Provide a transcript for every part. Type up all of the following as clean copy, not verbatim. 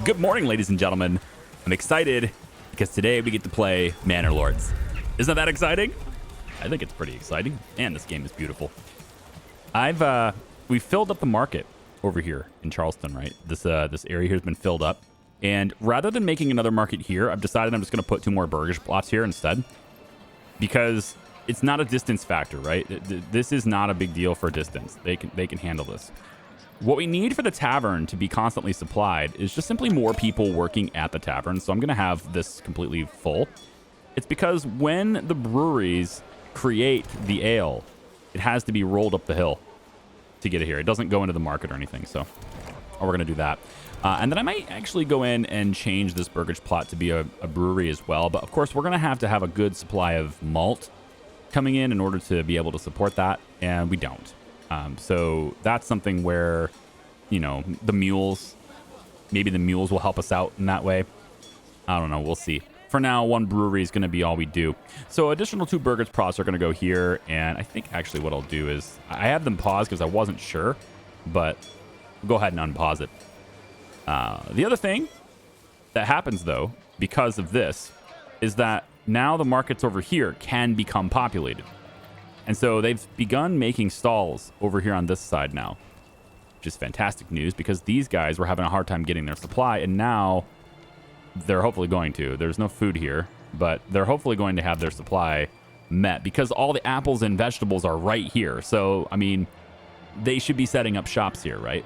Good morning, ladies and gentlemen. I'm excited because today we get to play Manor Lords. Isn't that exciting? I think it's pretty exciting, and this game is beautiful. We filled up the market over here in Charleston, right? This area here has been filled up, and rather than making another market here, I've decided I'm just going to put 2 more burgage plots here instead, because it's not a distance factor, right? This is not a big deal for distance. They can handle this. What we need for the tavern to be constantly supplied is just simply more people working at the tavern. So I'm going to have this completely full. It's because when the breweries create the ale, it has to be rolled up the hill to get it here. It doesn't go into the market or anything. So we're going to do that. And then I might actually go in and change this burgage plot to be a brewery as well. But of course, we're going to have a good supply of malt coming in order to be able to support that. And we don't. So that's something where, you know, maybe the mules will help us out in that way. I don't know. We'll see. For now, 1 brewery is going to be all we do. So additional 2 burgage plots are going to go here. And I think actually what I'll do is I have them paused because I wasn't sure, but go ahead and unpause it. The other thing that happens though, because of this, is that now the markets over here can become populated. And so they've begun making stalls over here on this side now, which is fantastic news because these guys were having a hard time getting their supply, and now they're hopefully going to. There's no food here, but they're hopefully going to have their supply met because all the apples and vegetables are right here. So, I mean, they should be setting up shops here, right?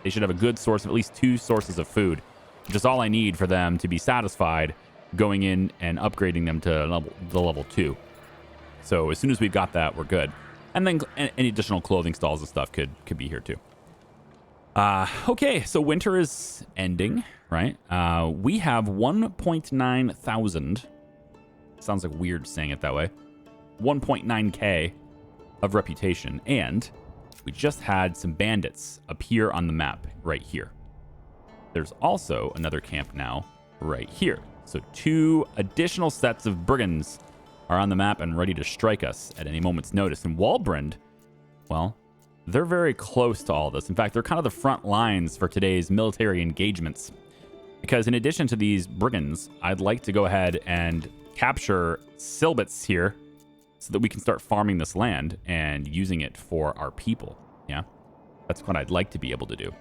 They should have a good source of at least 2 sources of food, which is all I need for them to be satisfied going in and upgrading them to level 2. So as soon as we've got that, we're good. And then any additional clothing stalls and stuff could be here too. Okay, so winter is ending, right? We have 1.9 thousand. Sounds like weird saying it that way. 1.9k of reputation. And we just had some bandits appear on the map right here. There's also another camp now right here. So 2 additional sets of brigands are on the map and ready to strike us at any moment's notice. And Walbrand, well, they're very close to all this. In fact, they're kind of the front lines for today's military engagements. Because in addition to these brigands, I'd like to go ahead and capture SELBITZ here so that we can start farming this land and using it for our people. Yeah, that's what I'd like to be able to do.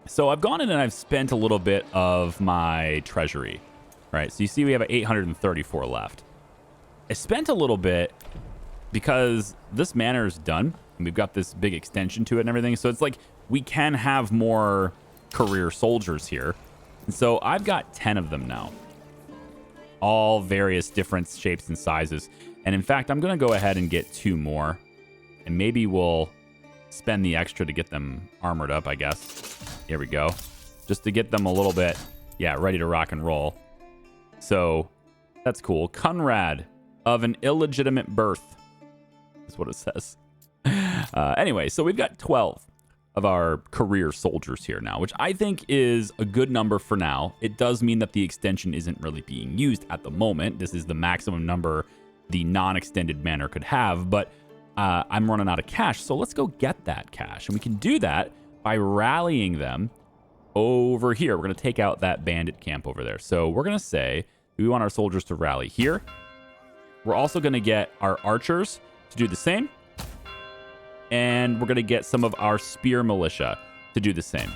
So I've gone in and I've spent a little bit of my treasury, right? So you see we have 834 left. I spent a little bit because this manor is done and we've got this big extension to it and everything. So it's like we can have more career soldiers here. And so I've got 10 of them now, all various different shapes and sizes. And in fact, I'm going to go ahead and get 2 more, and maybe we'll spend the extra to get them armored up, I guess. Here we go. Just to get them a little bit, yeah, ready to rock and roll. So that's cool. Conrad of an illegitimate birth is what it says. Anyway, so we've got 12 of our career soldiers here now, which I think is a good number for now. It does mean that the extension isn't really being used at the moment. This is the maximum number the non-extended manor could have, but I'm running out of cash. So let's go get that cash. And we can do that by rallying them over here. We're going to take out that bandit camp over there. So we're going to say we want our soldiers to rally here. We're also going to get our archers to do the same. And we're going to get some of our spear militia to do the same.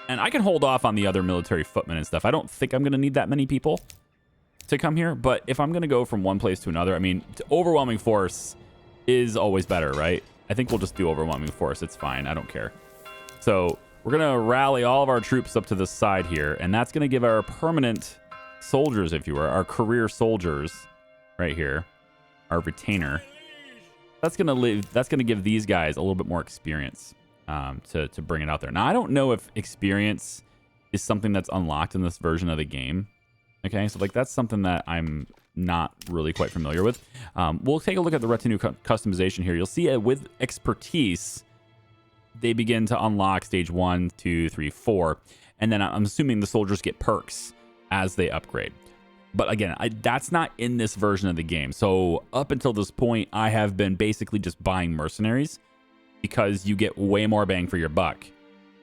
And I can hold off on the other military footmen and stuff. I don't think I'm going to need that many people to come here. But if I'm going to go from one place to another, I mean, overwhelming force is always better, right? I think we'll just do overwhelming force. It's fine. I don't care. So we're going to rally all of our troops up to this side here. And that's going to give our permanent soldiers, if you were, our career soldiers right here, our retainer. That's gonna give these guys a little bit more experience to bring it out there. Now I don't know if experience is something that's unlocked in this version of the game. Okay, so like that's something that I'm not really quite familiar with. We'll take a look at the retinue customization here. You'll see with expertise, they begin to unlock stage 1, 2, 3, 4, and then I'm assuming the soldiers get perks as they upgrade. But again, that's not in this version of the game. So up until this point, I have been basically just buying mercenaries because you get way more bang for your buck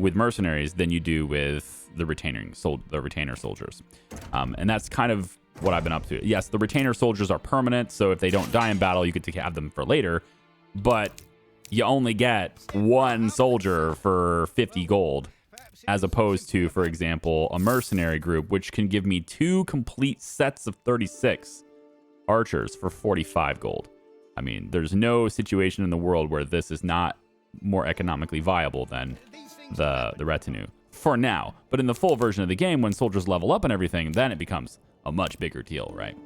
with mercenaries than you do with the retainer soldiers. And that's kind of what I've been up to. Yes, the retainer soldiers are permanent, so if they don't die in battle, you get to have them for later. But you only get one soldier for 50 gold, as opposed to, for example, a mercenary group, which can give me 2 complete sets of 36 archers for 45 gold. I mean, there's no situation in the world where this is not more economically viable than the retinue for now. But in the full version of the game, when soldiers level up and everything, then it becomes a much bigger deal, right?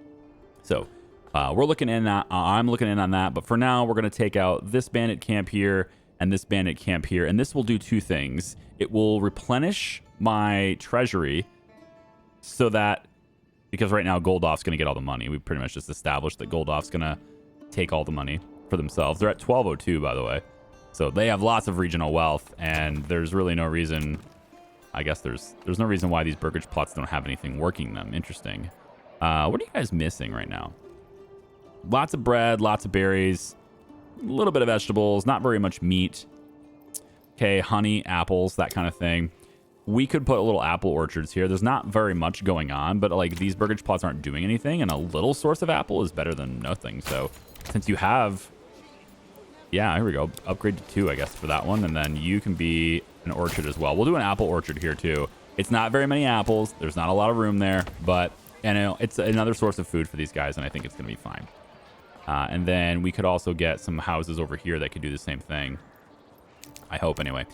So we're looking in that. I'm looking in on that. But for now, we're going to take out this bandit camp here and this bandit camp here. And this will do 2 things. It will replenish my treasury so that, because right now Goldoff's going to get all the money. We pretty much just established that Goldoff's going to take all the money for themselves. They're at 1202, by the way. So they have lots of regional wealth, and there's really no reason, I guess there's no reason why these burgage plots don't have anything working them. Interesting. What are you guys missing right now? Lots of bread, lots of berries, a little bit of vegetables, not very much meat. Okay, honey, apples, that kind of thing. We could put a little apple orchards here. There's not very much going on, but like these burgage plots aren't doing anything, and a little source of apple is better than nothing. So since you have, yeah, here we go. Upgrade to 2, I guess, for that one. And then you can be an orchard as well. We'll do an apple orchard here too. It's not very many apples. There's not a lot of room there, but it's another source of food for these guys, and I think it's going to be fine. And then we could also get some houses over here that could do the same thing. I hope, anyway.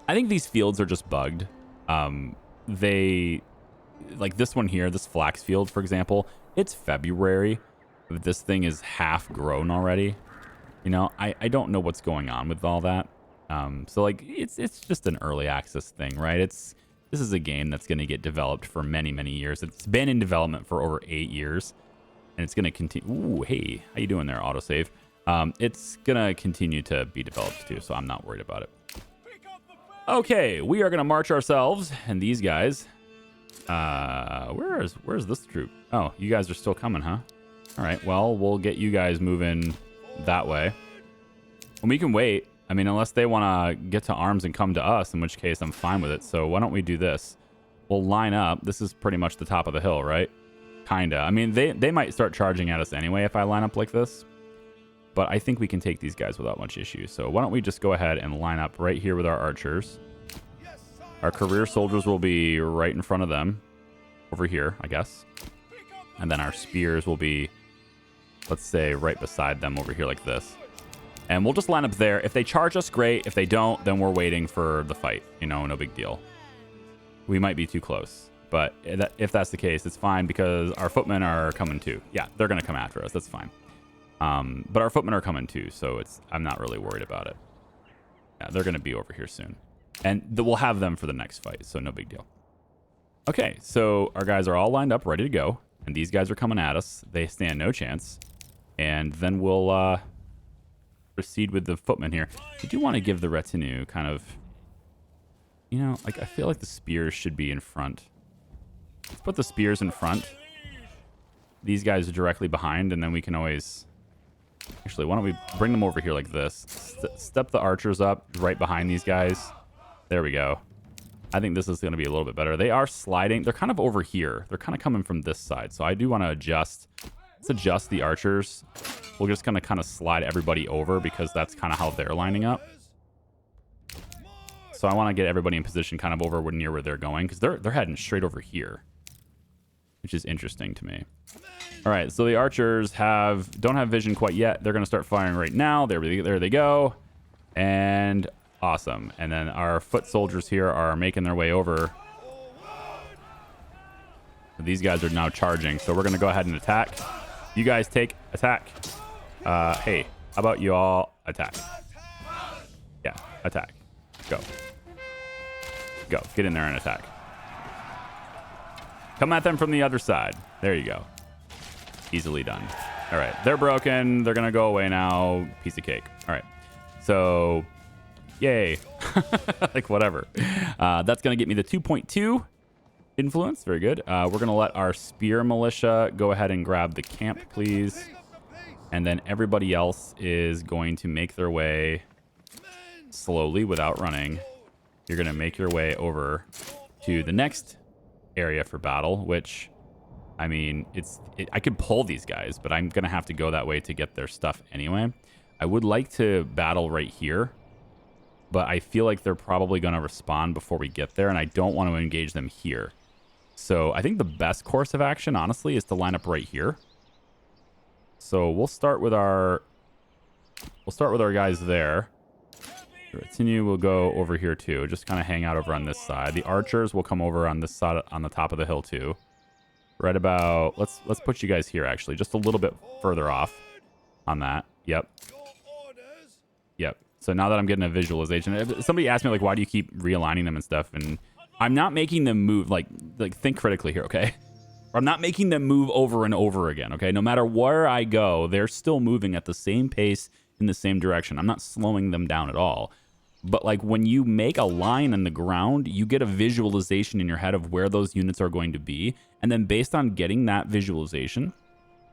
I think these fields are just bugged. They, like this one here, this flax field, for example, it's February. This thing is half grown already. You know, I don't know what's going on with all that. So like it's just an early access thing, right? This is a game that's going to get developed for many, many years. It's been in development for over 8 years, and it's going to continue. Ooh, hey, how you doing there, autosave? It's going to continue to be developed too, so I'm not worried about it. Okay, we are going to march ourselves, and these guys, where's this troop? Oh, you guys are still coming, huh? All right, well, we'll get you guys moving that way. And we can wait. I mean, unless they want to get to arms and come to us, in which case I'm fine with it. So why don't we do this? We'll line up. This is pretty much the top of the hill, right? Kinda. I mean, they might start charging at us anyway if I line up like this. But I think we can take these guys without much issue. So why don't we just go ahead and line up right here with our archers. Our career soldiers will be right in front of them. Over here, I guess. And then our spears will be, let's say, right beside them over here like this. And we'll just line up there. If they charge us, great. If they don't, then we're waiting for the fight. You know, no big deal. We might be too close. But if that's the case, it's fine because our footmen are coming too. Yeah, they're going to come after us. That's fine. But our footmen are coming too, so I'm not really worried about it. Yeah, they're going to be over here soon. And we'll have them for the next fight, so no big deal. Okay, so our guys are all lined up, ready to go. And these guys are coming at us. They stand no chance. And then we'll proceed with the footmen here. I do want to give the retinue kind of, you know, like I feel like the spears should be in front. Let's put the spears in front. These guys are directly behind, and then we can always... Actually, why don't we bring them over here like this? Step the archers up right behind these guys. There we go. I think this is going to be a little bit better. They are sliding. They're kind of over here. They're kind of coming from this side. So I do want to adjust. Let's adjust the archers. We're just going to kind of slide everybody over because that's kind of how they're lining up. So I want to get everybody in position kind of over near where they're going because they're heading straight over here, which is interesting to me. All right, so the archers don't have vision quite yet. They're going to start firing right now. There they go. And awesome. And then our foot soldiers here are making their way over. These guys are now charging, so we're going to go ahead and attack. You guys take attack. Hey, how about you all attack? Yeah, attack. Go. Go. Get in there and attack. Come at them from the other side. There you go. Easily done. All right. They're broken. They're going to go away now. Piece of cake. All right. So, yay. Like, whatever. That's going to get me the 2.2 influence. Very good. We're going to let our spear militia go ahead and grab the camp, please. And then everybody else is going to make their way slowly without running you're going to make your way over to the next area for battle, which, I mean, I could pull these guys, but I'm going to have to go that way to get their stuff anyway. I would like to battle right here, but I feel like they're probably going to respond before we get there, and I don't want to engage them here. So I think the best course of action, honestly, is to line up right here. So we'll start with our guys there. The retinue will go over here too. Just kind of hang out over on this side. The archers will come over on this side, on the top of the hill too. Right about, let's put you guys here actually, just a little bit further off on that. Yep. Yep. So now that I'm getting a visualization, somebody asked me like, why do you keep realigning them and stuff? And I'm not making them move, like think critically here, okay? I'm not making them move over and over again, okay? No matter where I go, they're still moving at the same pace in the same direction. I'm not slowing them down at all. But like when you make a line in the ground, you get a visualization in your head of where those units are going to be. And then based on getting that visualization,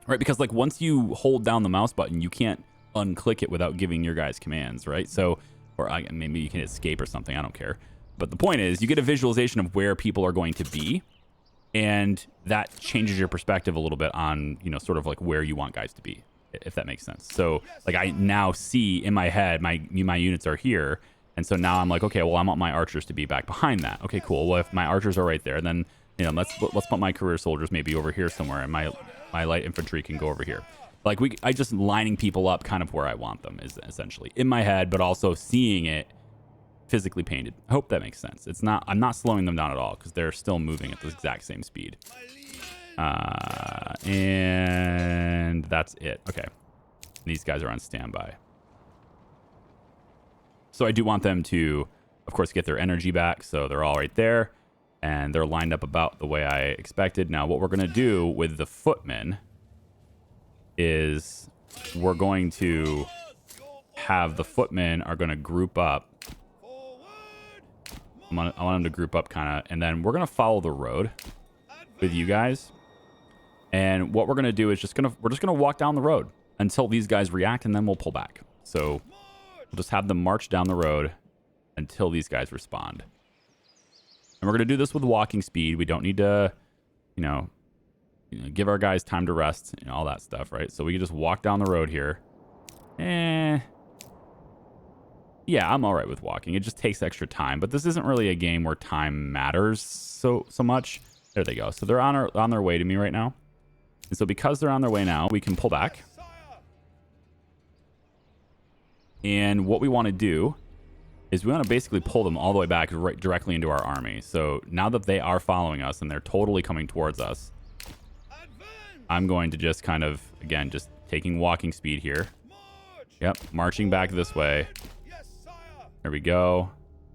right? Because like once you hold down the mouse button, you can't unclick it without giving your guys commands, right? So, or maybe you can escape or something, I don't care. But the point is you get a visualization of where people are going to be. And that changes your perspective a little bit on, you know, sort of like where you want guys to be, if that makes sense. So like I now see in my head, my units are here. And so now I'm like, okay, well, I want my archers to be back behind that. Okay, cool. Well, if my archers are right there, then, you know, let's put my career soldiers maybe over here somewhere, and my light infantry can go over here. Like I just lining people up kind of where I want them is essentially in my head, but also seeing it physically painted. I hope that makes sense. I'm not slowing them down at all because they're still moving at the exact same speed. And that's it. Okay. These guys are on standby. So I do want them to, of course, get their energy back. So they're all right there. And they're lined up about the way I expected. Now, what we're going to do with the footmen is we're going to have the footmen are going to group up. I want them to group up kind of. And then we're going to follow the road with you guys. And what we're going to do is we're just going to walk down the road until these guys react, and then we'll pull back. So we'll just have them march down the road until these guys respond. And we're going to do this with walking speed. We don't need to, you know, give our guys time to rest and all that stuff, right? So we can just walk down the road here. Yeah, I'm all right with walking. It just takes extra time. But this isn't really a game where time matters so much. There they go. So they're on their way to me right now. And so because they're on their way now, we can pull back. And what we want to do is we want to basically pull them all the way back right directly into our army. So now that they are following us and they're totally coming towards us, I'm going to just kind of, again, just taking walking speed here. Yep, marching back this way. There we go.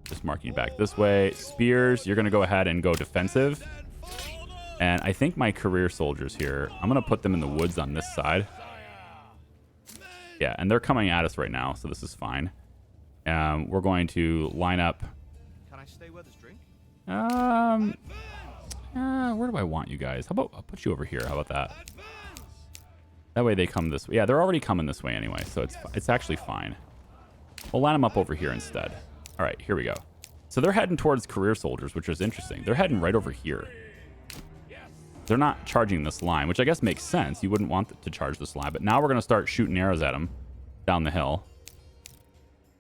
Just marking back this way. Spears, you're going to go ahead and go defensive. And I think my career soldiers here, I'm going to put them in the woods on this side. Yeah, and they're coming at us right now, so this is fine. We're going to line up. Can I stay with this drink? Where do I want you guys? How about I'll put you over here? How about that? That way they come this way. Yeah, they're already coming this way anyway, so it's actually fine. We'll line them up over here instead. All right, here we go. So they're heading towards career soldiers, which is interesting. They're heading right over here. They're not charging this line, which I guess makes sense. You wouldn't want to charge this line, but now we're going to start shooting arrows at them down the hill.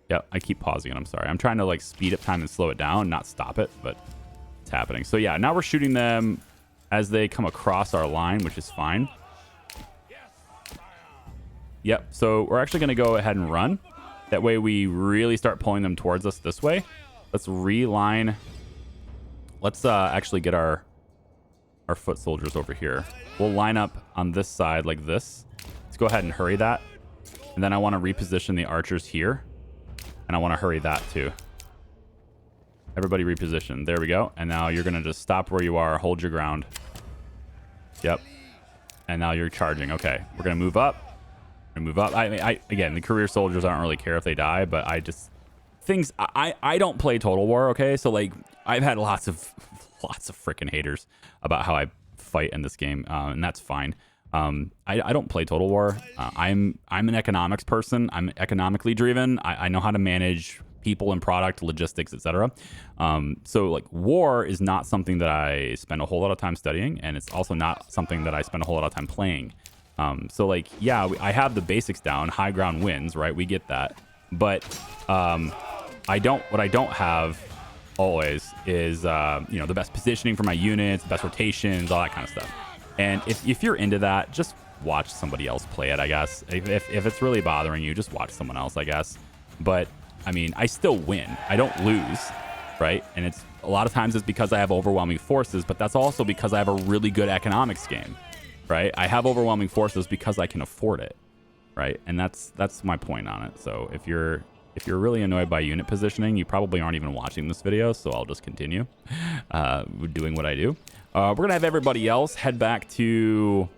Yep, I keep pausing it. I'm sorry. I'm trying to like speed up time and slow it down, not stop it, but it's happening. So yeah, now we're shooting them as they come across our line, which is fine. Yep, so we're actually going to go ahead and run. That way we really start pulling them towards us this way. Let's reline. Let's actually get our foot soldiers over here. We'll line up on this side like this. Let's go ahead and hurry that. And then I want to reposition the archers here. And I want to hurry that too. Everybody reposition. There we go. And now you're going to just stop where you are. Hold your ground. Yep. And now you're charging. Okay. We're going to move up. Move up. Again, the career soldiers, I don't really care if they die, but I don't play Total War, okay? So like I've had lots of freaking haters about how I fight in this game, and that's fine. I don't play Total War. I'm an economics person. I'm economically driven. I know how to manage people and product, logistics, etc. So like war is not something that I spend a whole lot of time studying, and it's also not something that I spend a whole lot of time playing. So like, yeah, I have the basics down. High ground wins, right? We get that. But what I don't have always is the best positioning for my units, best rotations, all that kind of stuff. And if you're into that, just watch somebody else play it, I guess. If it's really bothering you, just watch someone else, I guess. But I mean, I still win. I don't lose, right? And it's a lot of times it's because I have overwhelming forces, but that's also because I have a really good economics game, right? I have overwhelming forces because I can afford it, right? And that's my point on it. So if you're really annoyed by unit positioning, you probably aren't even watching this video, so I'll just continue doing what I do. We're going to have everybody else head back to...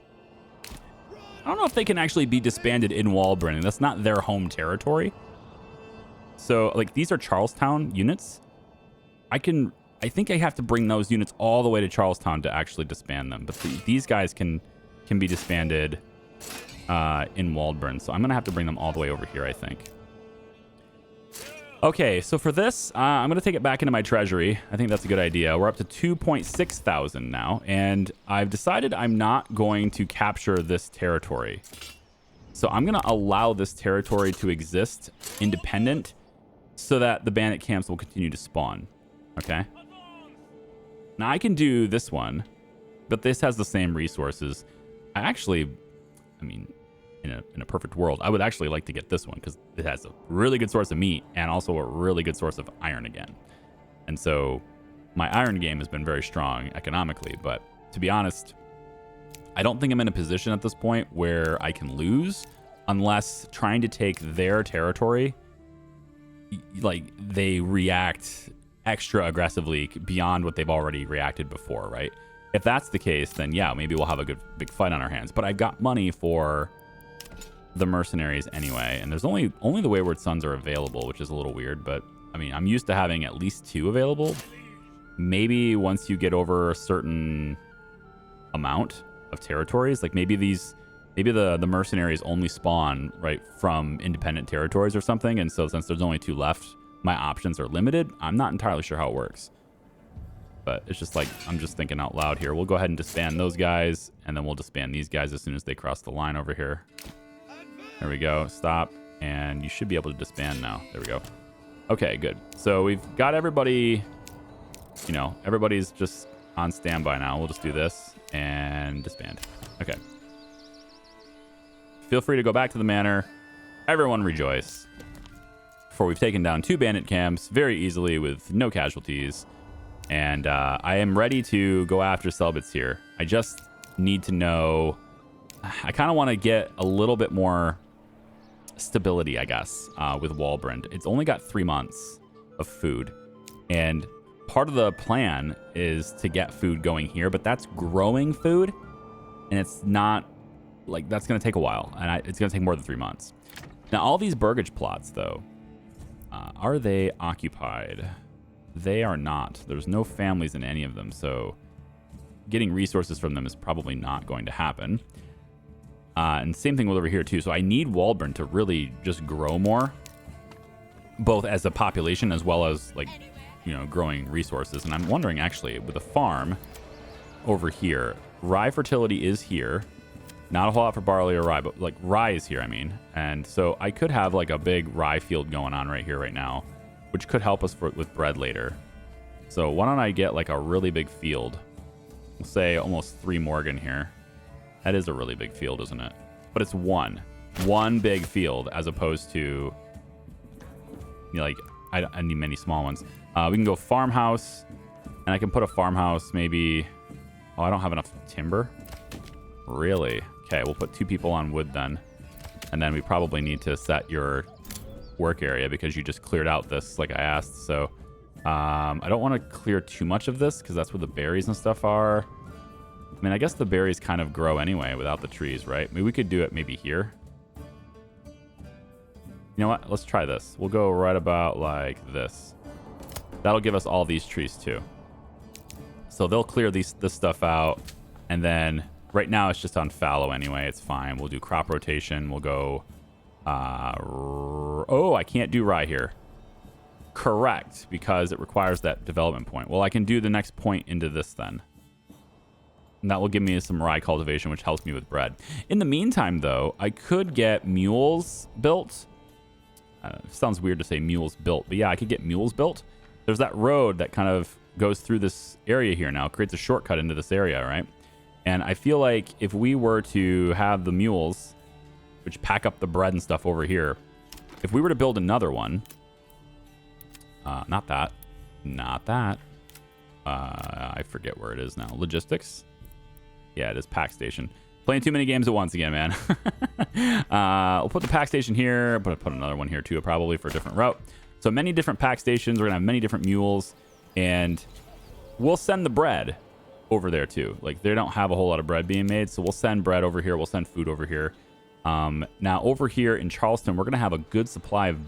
I don't know if they can actually be disbanded in Walbrin. That's not their home territory. So, like, these are Charlestown units. I think I have to bring those units all the way to Charlestown to actually disband them. But these guys can be disbanded in Waldburn. So I'm going to have to bring them all the way over here, I think. Okay, so for this, I'm going to take it back into my treasury. I think that's a good idea. We're up to 2.6 thousand now, and I've decided I'm not going to capture this territory. So I'm going to allow this territory to exist independent so that the bandit camps will continue to spawn. Okay? Now, I can do this one, but this has the same resources. I mean... In a perfect world, I would actually like to get this one because it has a really good source of meat and also a really good source of iron again. And so my iron game has been very strong economically, but to be honest, I don't think I'm in a position at this point where I can lose unless trying to take their territory, like they react extra aggressively beyond what they've already reacted before, right? If that's the case, then yeah, maybe we'll have a good big fight on our hands. But I've got money for the mercenaries anyway, and there's only the Wayward Sons are available, which is a little weird, but I mean, I'm used to having at least 2 available. Maybe once you get over a certain amount of territories, like maybe the mercenaries only spawn right from independent territories or something, and so since there's only 2 left, my options are limited. I'm not entirely sure how it works, but it's just like, I'm just thinking out loud here. We'll go ahead and disband those guys, and then we'll disband these guys as soon as they cross the line over here. There we go. Stop. And you should be able to disband now. There we go. Okay, good. So we've got everybody, everybody's just on standby now. We'll just do this and disband. Okay. Feel free to go back to the manor. Everyone rejoice. For we've taken down 2 bandit camps very easily with no casualties. And I am ready to go after SELBITZ here. I just need to know... I kind of want to get a little bit more stability, I guess, with Walbrand. It's only got 3 months of food, and part of the plan is to get food going here, but that's growing food, and it's not like that's going to take a while, and it's going to take more than 3 months. Now, all these burgage plots, though, are they occupied? They are not. There's no families in any of them, so getting resources from them is probably not going to happen. And same thing with over here, too. So I need Walburn to really just grow more, both as a population as well as, like, growing resources. And I'm wondering, actually, with a farm over here, rye fertility is here. Not a whole lot for barley or rye, but, like, rye is here, I mean. And so I could have, like, a big rye field going on right here right now, which could help us with bread later. So why don't I get, like, a really big field? We'll say almost 3 Morgan here. That is a really big field, isn't it? But it's one big field as opposed to, I need many small ones. We can go farmhouse, and I can put a farmhouse maybe. Oh, I don't have enough timber. Really? Okay, we'll put 2 people on wood then, and then we probably need to set your work area because you just cleared out this like I asked. So I don't want to clear too much of this because that's where the berries and stuff are. I mean, I guess the berries kind of grow anyway without the trees, right? I mean, we could do it maybe here. You know what? Let's try this. We'll go right about like this. That'll give us all these trees too. So they'll clear this stuff out. And then right now it's just on fallow anyway. It's fine. We'll do crop rotation. We'll go... oh, I can't do rye here. Correct, because it requires that development point. Well, I can do the next point into this then. And that will give me some rye cultivation, which helps me with bread. In the meantime, though, I could get mules built. Sounds weird to say mules built, but yeah, I could get mules built. There's that road that kind of goes through this area here now, creates a shortcut into this area, right? And I feel like if we were to have the mules, which pack up the bread and stuff over here, if we were to build another one, not that, I forget where it is now. Logistics. Yeah, it is pack station. Playing too many games at once again, man. We'll put the pack station here, but I'll put another one here too, probably for a different route. So many different pack stations. We're gonna have many different mules, and we'll send the bread over there too. Like, they don't have a whole lot of bread being made, so we'll send bread over here. We'll send food over here. Now over here in Charleston, we're gonna have a good supply of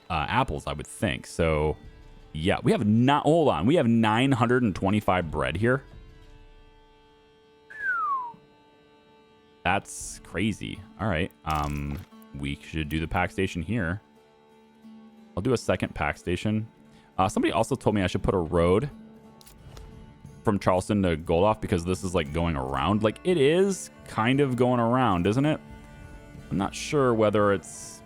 apples, I would think. So yeah, we have we have 925 bread here. That's crazy. All right. We should do the pack station here. I'll do a second pack station. Somebody also told me I should put a road from Charleston to Goldoff, because this is like going around. Like, it is kind of going around, isn't it? I'm not sure whether it's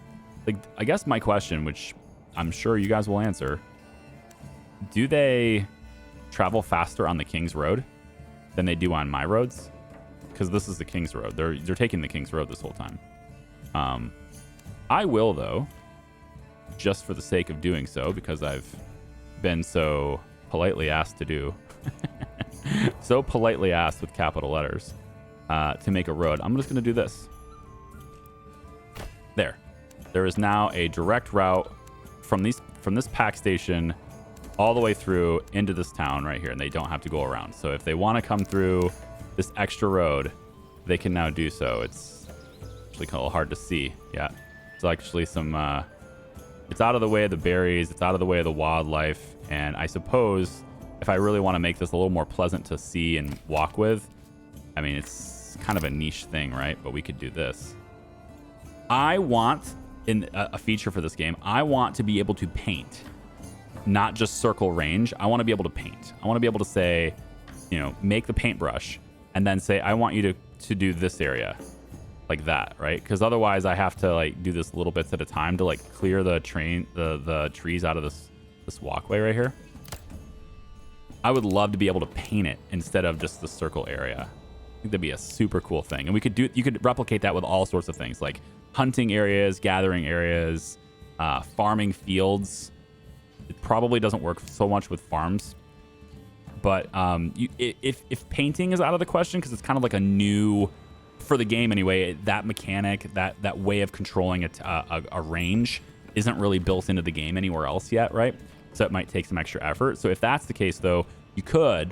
like, I guess my question, which I'm sure you guys will answer, do they travel faster on the King's Road than they do on my roads? Because this is the King's Road. They're taking the King's Road this whole time. I will, though, just for the sake of doing so, because I've been so politely asked to do. So politely asked with capital letters to make a road. I'm just going to do this. There is now a direct route from this pack station all the way through into this town right here, and they don't have to go around. So if they want to come through this extra road, they can now do so. It's actually kind of a little hard to see. Yeah, it's actually some it's out of the way of the berries, it's out of the way of the wildlife, and I suppose if I really want to make this a little more pleasant to see and walk with, I mean, it's kind of a niche thing, right? But we could do this. I want, in a feature for this game, I want to be able to paint, not just circle range. I want to be able to paint. I want to be able to say, you know, make the paintbrush and then say, I want you to do this area like that, right? Because otherwise I have to like do this little bits at a time to like clear the trees out of this walkway right here. I would love to be able to paint it instead of just the circle area. I think that'd be a super cool thing. And you could replicate that with all sorts of things, like hunting areas, gathering areas, farming fields. It probably doesn't work so much with farms, but if painting is out of the question, because it's kind of like a new, for the game anyway, that mechanic, that way of controlling a range isn't really built into the game anywhere else yet, right? So it might take some extra effort. So if that's the case, though, you could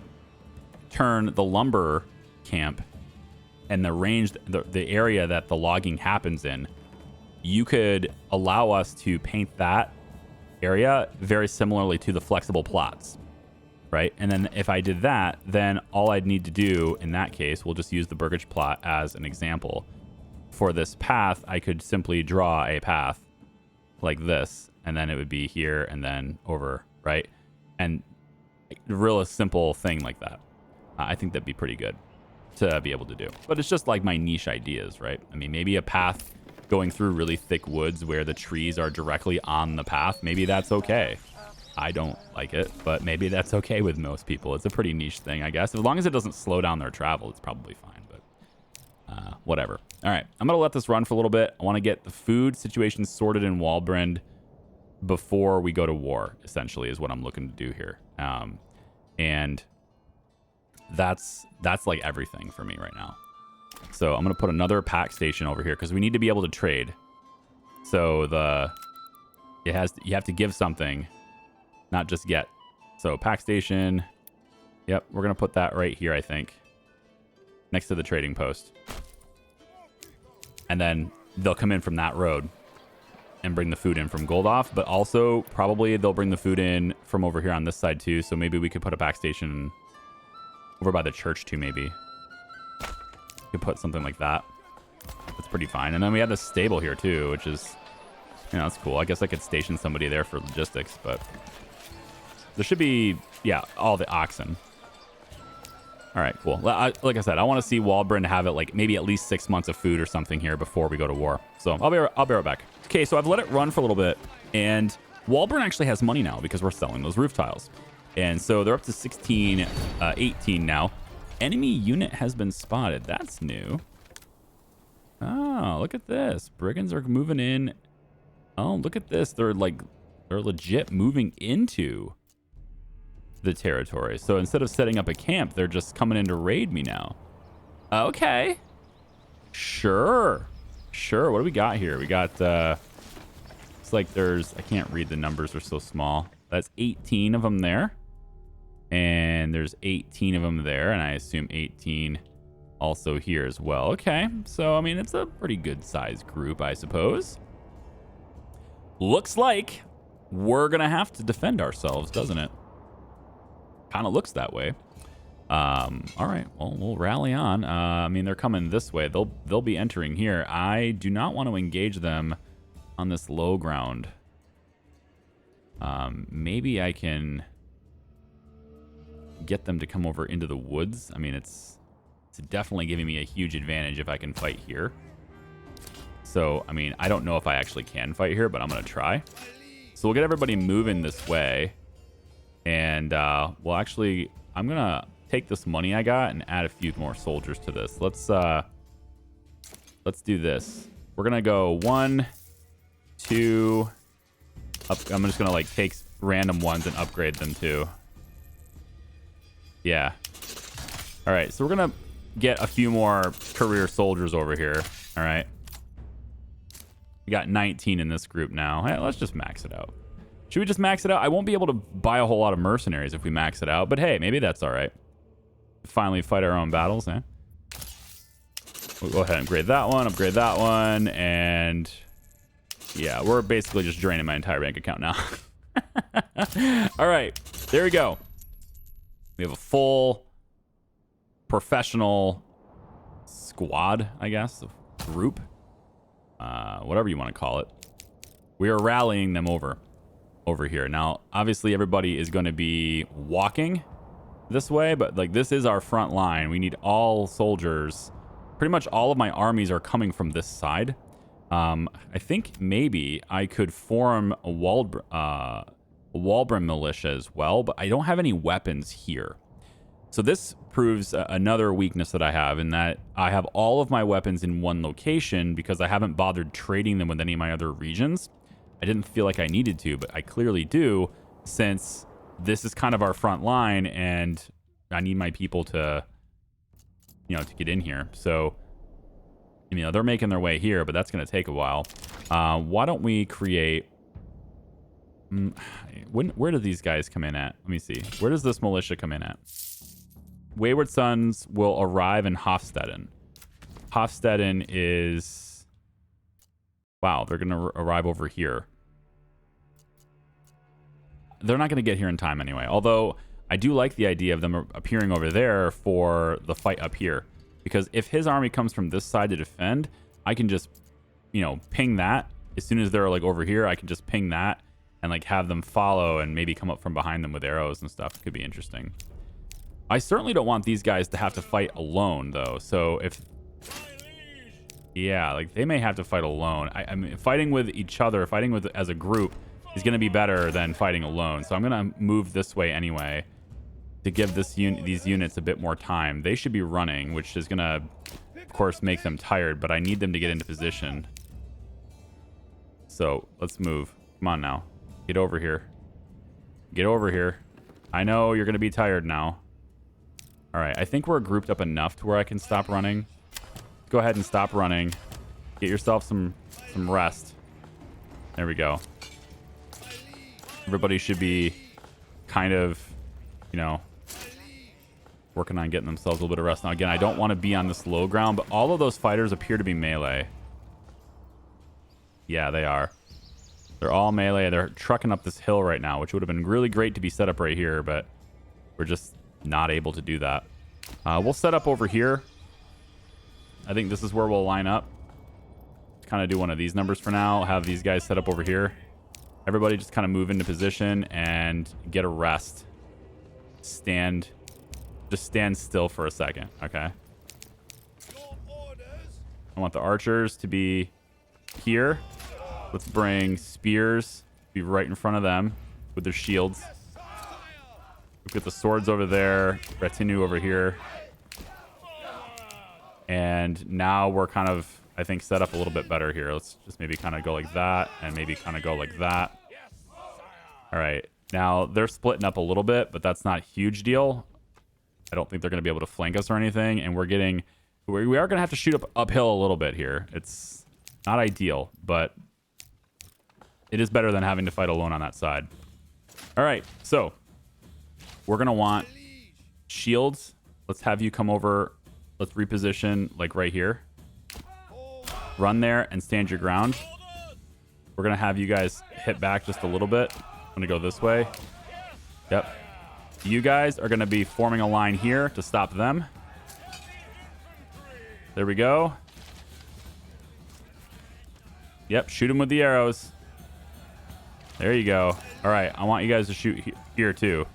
turn the lumber camp and the range, the area that the logging happens in, you could allow us to paint that area very similarly to the flexible plots, right? And then if I did that, then all I'd need to do in that case, we'll just use the Burgage plot as an example. For this path, I could simply draw a path like this, and then it would be here and then over, right? And a real simple thing like that. I think that'd be pretty good to be able to do. But it's just like my niche ideas, right? I mean, maybe a path going through really thick woods where the trees are directly on the path. Maybe that's okay. I don't like it, but maybe that's okay with most people. It's a pretty niche thing, I guess. As long as it doesn't slow down their travel, it's probably fine, but whatever. All right, I'm going to let this run for a little bit. I want to get the food situation sorted in Walbrand before we go to war, essentially, is what I'm looking to do here. And that's like everything for me right now. So I'm going to put another pack station over here because we need to be able to trade. So you have to give something, not just get. So pack station. Yep, we're going to put that right here, I think, next to the trading post. And then they'll come in from that road and bring the food in from Goldoff, but also probably they'll bring the food in from over here on this side too. So maybe we could put a pack station over by the church too, maybe. Could put something like that. That's pretty fine. And then we have this stable here too, which is, you know, that's cool. I guess I could station somebody there for logistics, but There should be, yeah, all the oxen. All right, cool. Like I said, I want to see Waldbrand have it like maybe at least 6 months of food or something here before we go to war. So I'll be right back. Okay, so I've let it run for a little bit, and Waldbrand actually has money now because we're selling those roof tiles. And so they're up to 16, 18 now. Enemy unit has been spotted. That's new. Oh, look at this. Brigands are moving in. Oh, look at this. They're legit moving into the territory. So instead of setting up a camp, they're just coming in to raid me now. Okay. Sure. What do we got here? We got, it's like there's, I can't read the numbers. They're so small. That's 18 of them there. And there's 18 of them there. And I assume 18 also here as well. Okay. So, I mean, it's a pretty good sized group, I suppose. Looks like we're going to have to defend ourselves, doesn't it? Kind of looks that way. All right. Well, we'll rally on. I mean, they're coming this way. They'll be entering here. I do not want to engage them on this low ground. Maybe I can get them to come over into the woods. I mean, it's definitely giving me a huge advantage if I can fight here. So, I mean, I don't know if I actually can fight here, but I'm going to try. So we'll get everybody moving this way. And, well, actually, I'm going to take this money I got and add a few more soldiers to this. Let's do this. We're going to go 1, 2, up. I'm just going to, like, take random ones and upgrade them, too. Yeah. All right, so we're going to get a few more career soldiers over here. All right. We got 19 in this group now. Hey, let's just max it out. Should we just max it out? I won't be able to buy a whole lot of mercenaries if we max it out, but hey, maybe that's all right. Finally fight our own battles, eh? We'll go ahead and upgrade that one, and yeah, we're basically just draining my entire bank account now. All right, there we go. We have a full professional squad, I guess, group. Whatever you want to call it. We are rallying them over here. Now, obviously, everybody is going to be walking this way, but like this is our front line. We need all soldiers. Pretty much all of my armies are coming from this side. I think maybe I could form a Waldbrand militia as well, but I don't have any weapons here. So this proves another weakness that I have, in that I have all of my weapons in one location because I haven't bothered trading them with any of my other regions. I didn't feel like I needed to, but I clearly do, since this is kind of our front line and I need my people to, to get in here. So, they're making their way here, but that's going to take a while. Why don't we create... where do these guys come in at? Let me see. Where does this militia come in at? Wayward Sons will arrive in Hofstetten. Hofstetten is... Wow, they're going to arrive over here. They're not going to get here in time anyway. Although, I do like the idea of them appearing over there for the fight up here. Because if his army comes from this side to defend, I can just, ping that. As soon as they're, like, over here, I can just ping that and, like, have them follow and maybe come up from behind them with arrows and stuff. It could be interesting. I certainly don't want these guys to have to fight alone, though. So if... Yeah, like, they may have to fight alone. I mean, fighting with each other, fighting with as a group is going to be better than fighting alone. So I'm going to move this way anyway to give these units a bit more time. They should be running, which is going to, of course, make them tired, but I need them to get into position. So let's move. Come on now. Get over here. Get over here. I know you're going to be tired now. All right, I think we're grouped up enough to where I can stop running. Go ahead and stop running. Get yourself some rest. There we go. Everybody should be kind of, working on getting themselves a little bit of rest. Now, again, I don't want to be on this low ground, but all of those fighters appear to be melee. Yeah, they are. They're all melee. They're trucking up this hill right now, which would have been really great to be set up right here, but we're just not able to do that. We'll set up over here. I think this is where we'll line up. Kind of do one of these numbers for now. Have these guys set up over here. Everybody just kind of move into position and get a rest. Just stand still for a second, okay? I want the archers to be here. Let's bring spears to be right in front of them with their shields. We've got the swords over there, retinue over here. And now we're kind of, I think, set up a little bit better here. Let's just maybe kind of go like that and maybe kind of go like that. All right. Now, they're splitting up a little bit, but that's not a huge deal. I don't think they're going to be able to flank us or anything. And we are going to have to shoot uphill a little bit here. It's not ideal, but it is better than having to fight alone on that side. All right. So we're going to want shields. Let's have you come over. Let's reposition like right here. Run there and stand your ground. We're going to have you guys hit back just a little bit. I'm going to go this way. Yep. You guys are going to be forming a line here to stop them. There we go. Yep, shoot them with the arrows. There you go. All right, I want you guys to shoot here too.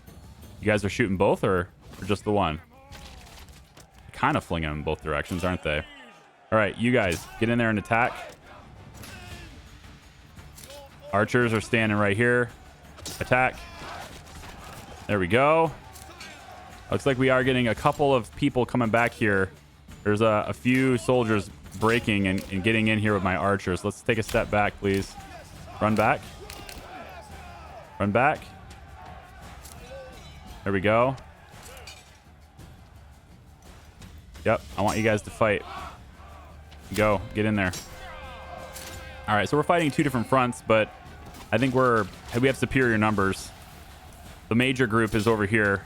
You guys are shooting both or just the one? Kind of flinging them in both directions, aren't they? All right, you guys, get in there and attack. Archers are standing right here. Attack. There we go. Looks like we are getting a couple of people coming back here. There's a few soldiers breaking and getting in here with my archers. Let's take a step back, please. Run back. Run back. There we go. Yep, I want you guys to fight. Go, get in there. All right, so we're fighting two different fronts, but I think we have superior numbers. The major group is over here.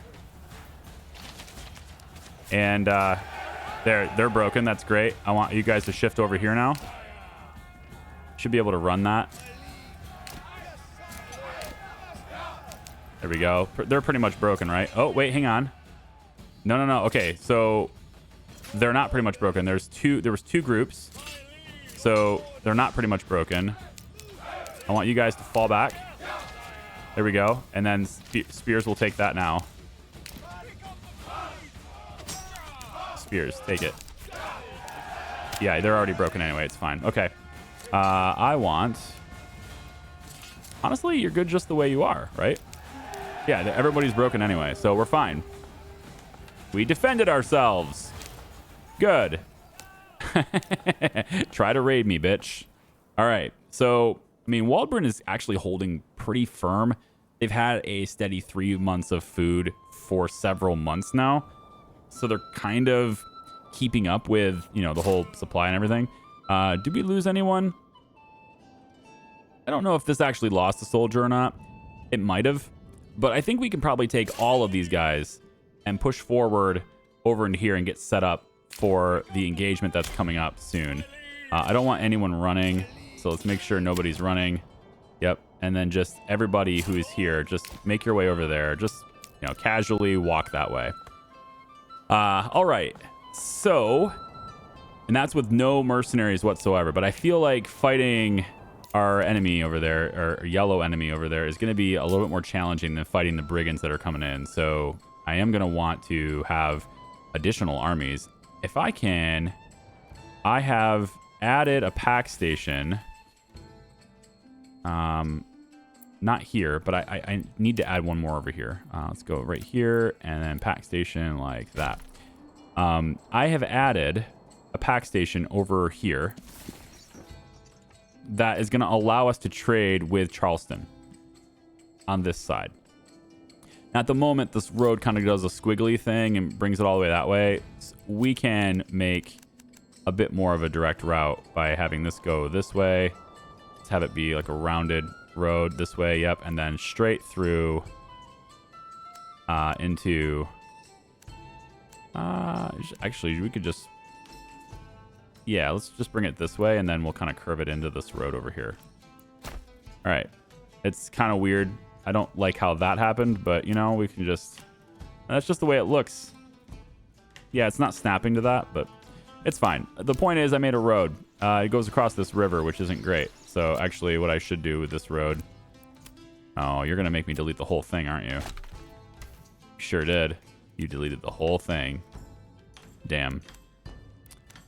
And they're broken. That's great. I want you guys to shift over here now. Should be able to run that. There we go. They're pretty much broken, right? Oh, wait, hang on. No. Okay, so they're not pretty much broken. There was two groups. So they're not pretty much broken. I want you guys to fall back. There we go. And then spears will take that now. Spears, take it. Yeah, they're already broken anyway. It's fine. Okay. Honestly, you're good just the way you are, right? Yeah, everybody's broken anyway, so we're fine. We defended ourselves. Good. Try to raid me, bitch. All right. So, I mean, Waldbrun is actually holding pretty firm. They've had a steady 3 months of food for several months now. So they're kind of keeping up with, the whole supply and everything. Did we lose anyone? I don't know if this actually lost a soldier or not. It might have. But I think we can probably take all of these guys and push forward over into here and get set up for the engagement that's coming up soon. I don't want anyone running, so let's make sure nobody's running. Yep, and then just everybody who is here, just make your way over there. Just, casually walk that way. All right, so, and that's with no mercenaries whatsoever, but I feel like fighting our enemy over there, or yellow enemy over there, is going to be a little bit more challenging than fighting the brigands that are coming in. So I am going to want to have additional armies. If I can, I have added a pack station. Not here, but I need to add one more over here. Let's go right here and then pack station like that. I have added a pack station over here that is going to allow us to trade with Charleston on this side. Now, at the moment, this road kind of does a squiggly thing and brings it all the way that way. So we can make a bit more of a direct route by having this go this way. Let's have it be like a rounded road this way. Yep. And then straight through into... actually, we could just... Yeah, let's just bring it this way, and then we'll kind of curve it into this road over here. All right. It's kind of weird. I don't like how that happened, but, we can just... That's just the way it looks. Yeah, it's not snapping to that, but it's fine. The point is I made a road. It goes across this river, which isn't great. So, actually, what I should do with this road Oh, you're going to make me delete the whole thing, aren't you? Sure did. You deleted the whole thing. Damn.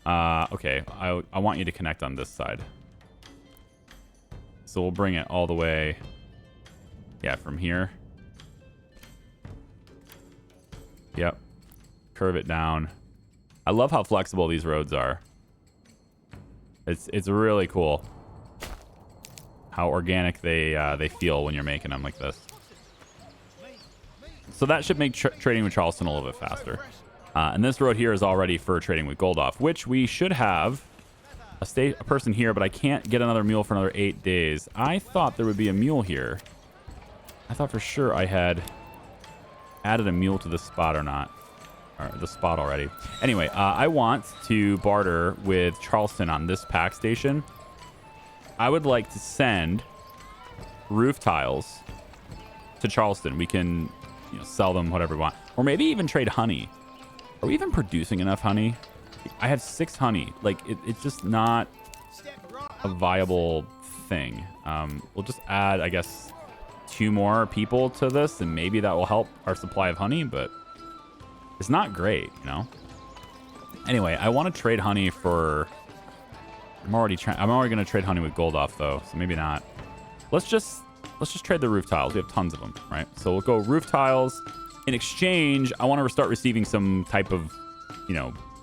Okay, I want you to connect on this side. So we'll bring it all the way, yeah, from here. Yep. Curve it down. I love how flexible these roads are. It's really cool how organic they feel when you're making them like this. So that should make trading with Charleston a little bit faster. And this road here is all ready for trading with Goldoff, which we should have a person here, but I can't get another mule for another 8 days. I thought there would be a mule here. I thought for sure I had added a mule to the spot or not. Or the spot already. Anyway, I want to barter with Charleston on this pack station. I would like to send roof tiles to Charleston. We can, sell them whatever we want. Or maybe even trade honey. Are we even producing enough honey? I have 6 honey. Like, it's just not a viable thing. We'll just add, I guess, 2 more people to this, and maybe that will help our supply of honey, but it's not great, Anyway, I want to trade honey for... I'm already going to trade honey with Goldoff, though, so maybe not. Let's just trade the roof tiles. We have tons of them, right? So we'll go roof tiles. In exchange, I want to start receiving some type of,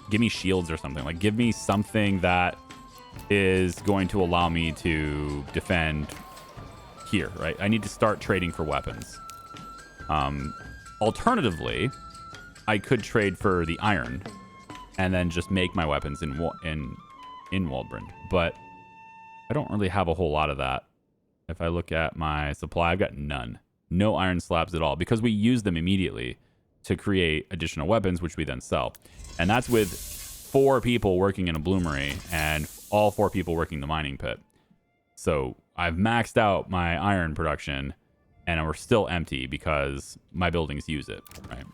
give me shields or something. Like, give me something that is going to allow me to defend here, right? I need to start trading for weapons. Alternatively, I could trade for the iron and then just make my weapons in Waldbrand. But I don't really have a whole lot of that. If I look at my supply, I've got none. No iron slabs at all because we use them immediately to create additional weapons, which we then sell. And that's with 4 people working in a bloomery and all 4 people working the mining pit. So I've maxed out my iron production and we're still empty because my buildings use it, right?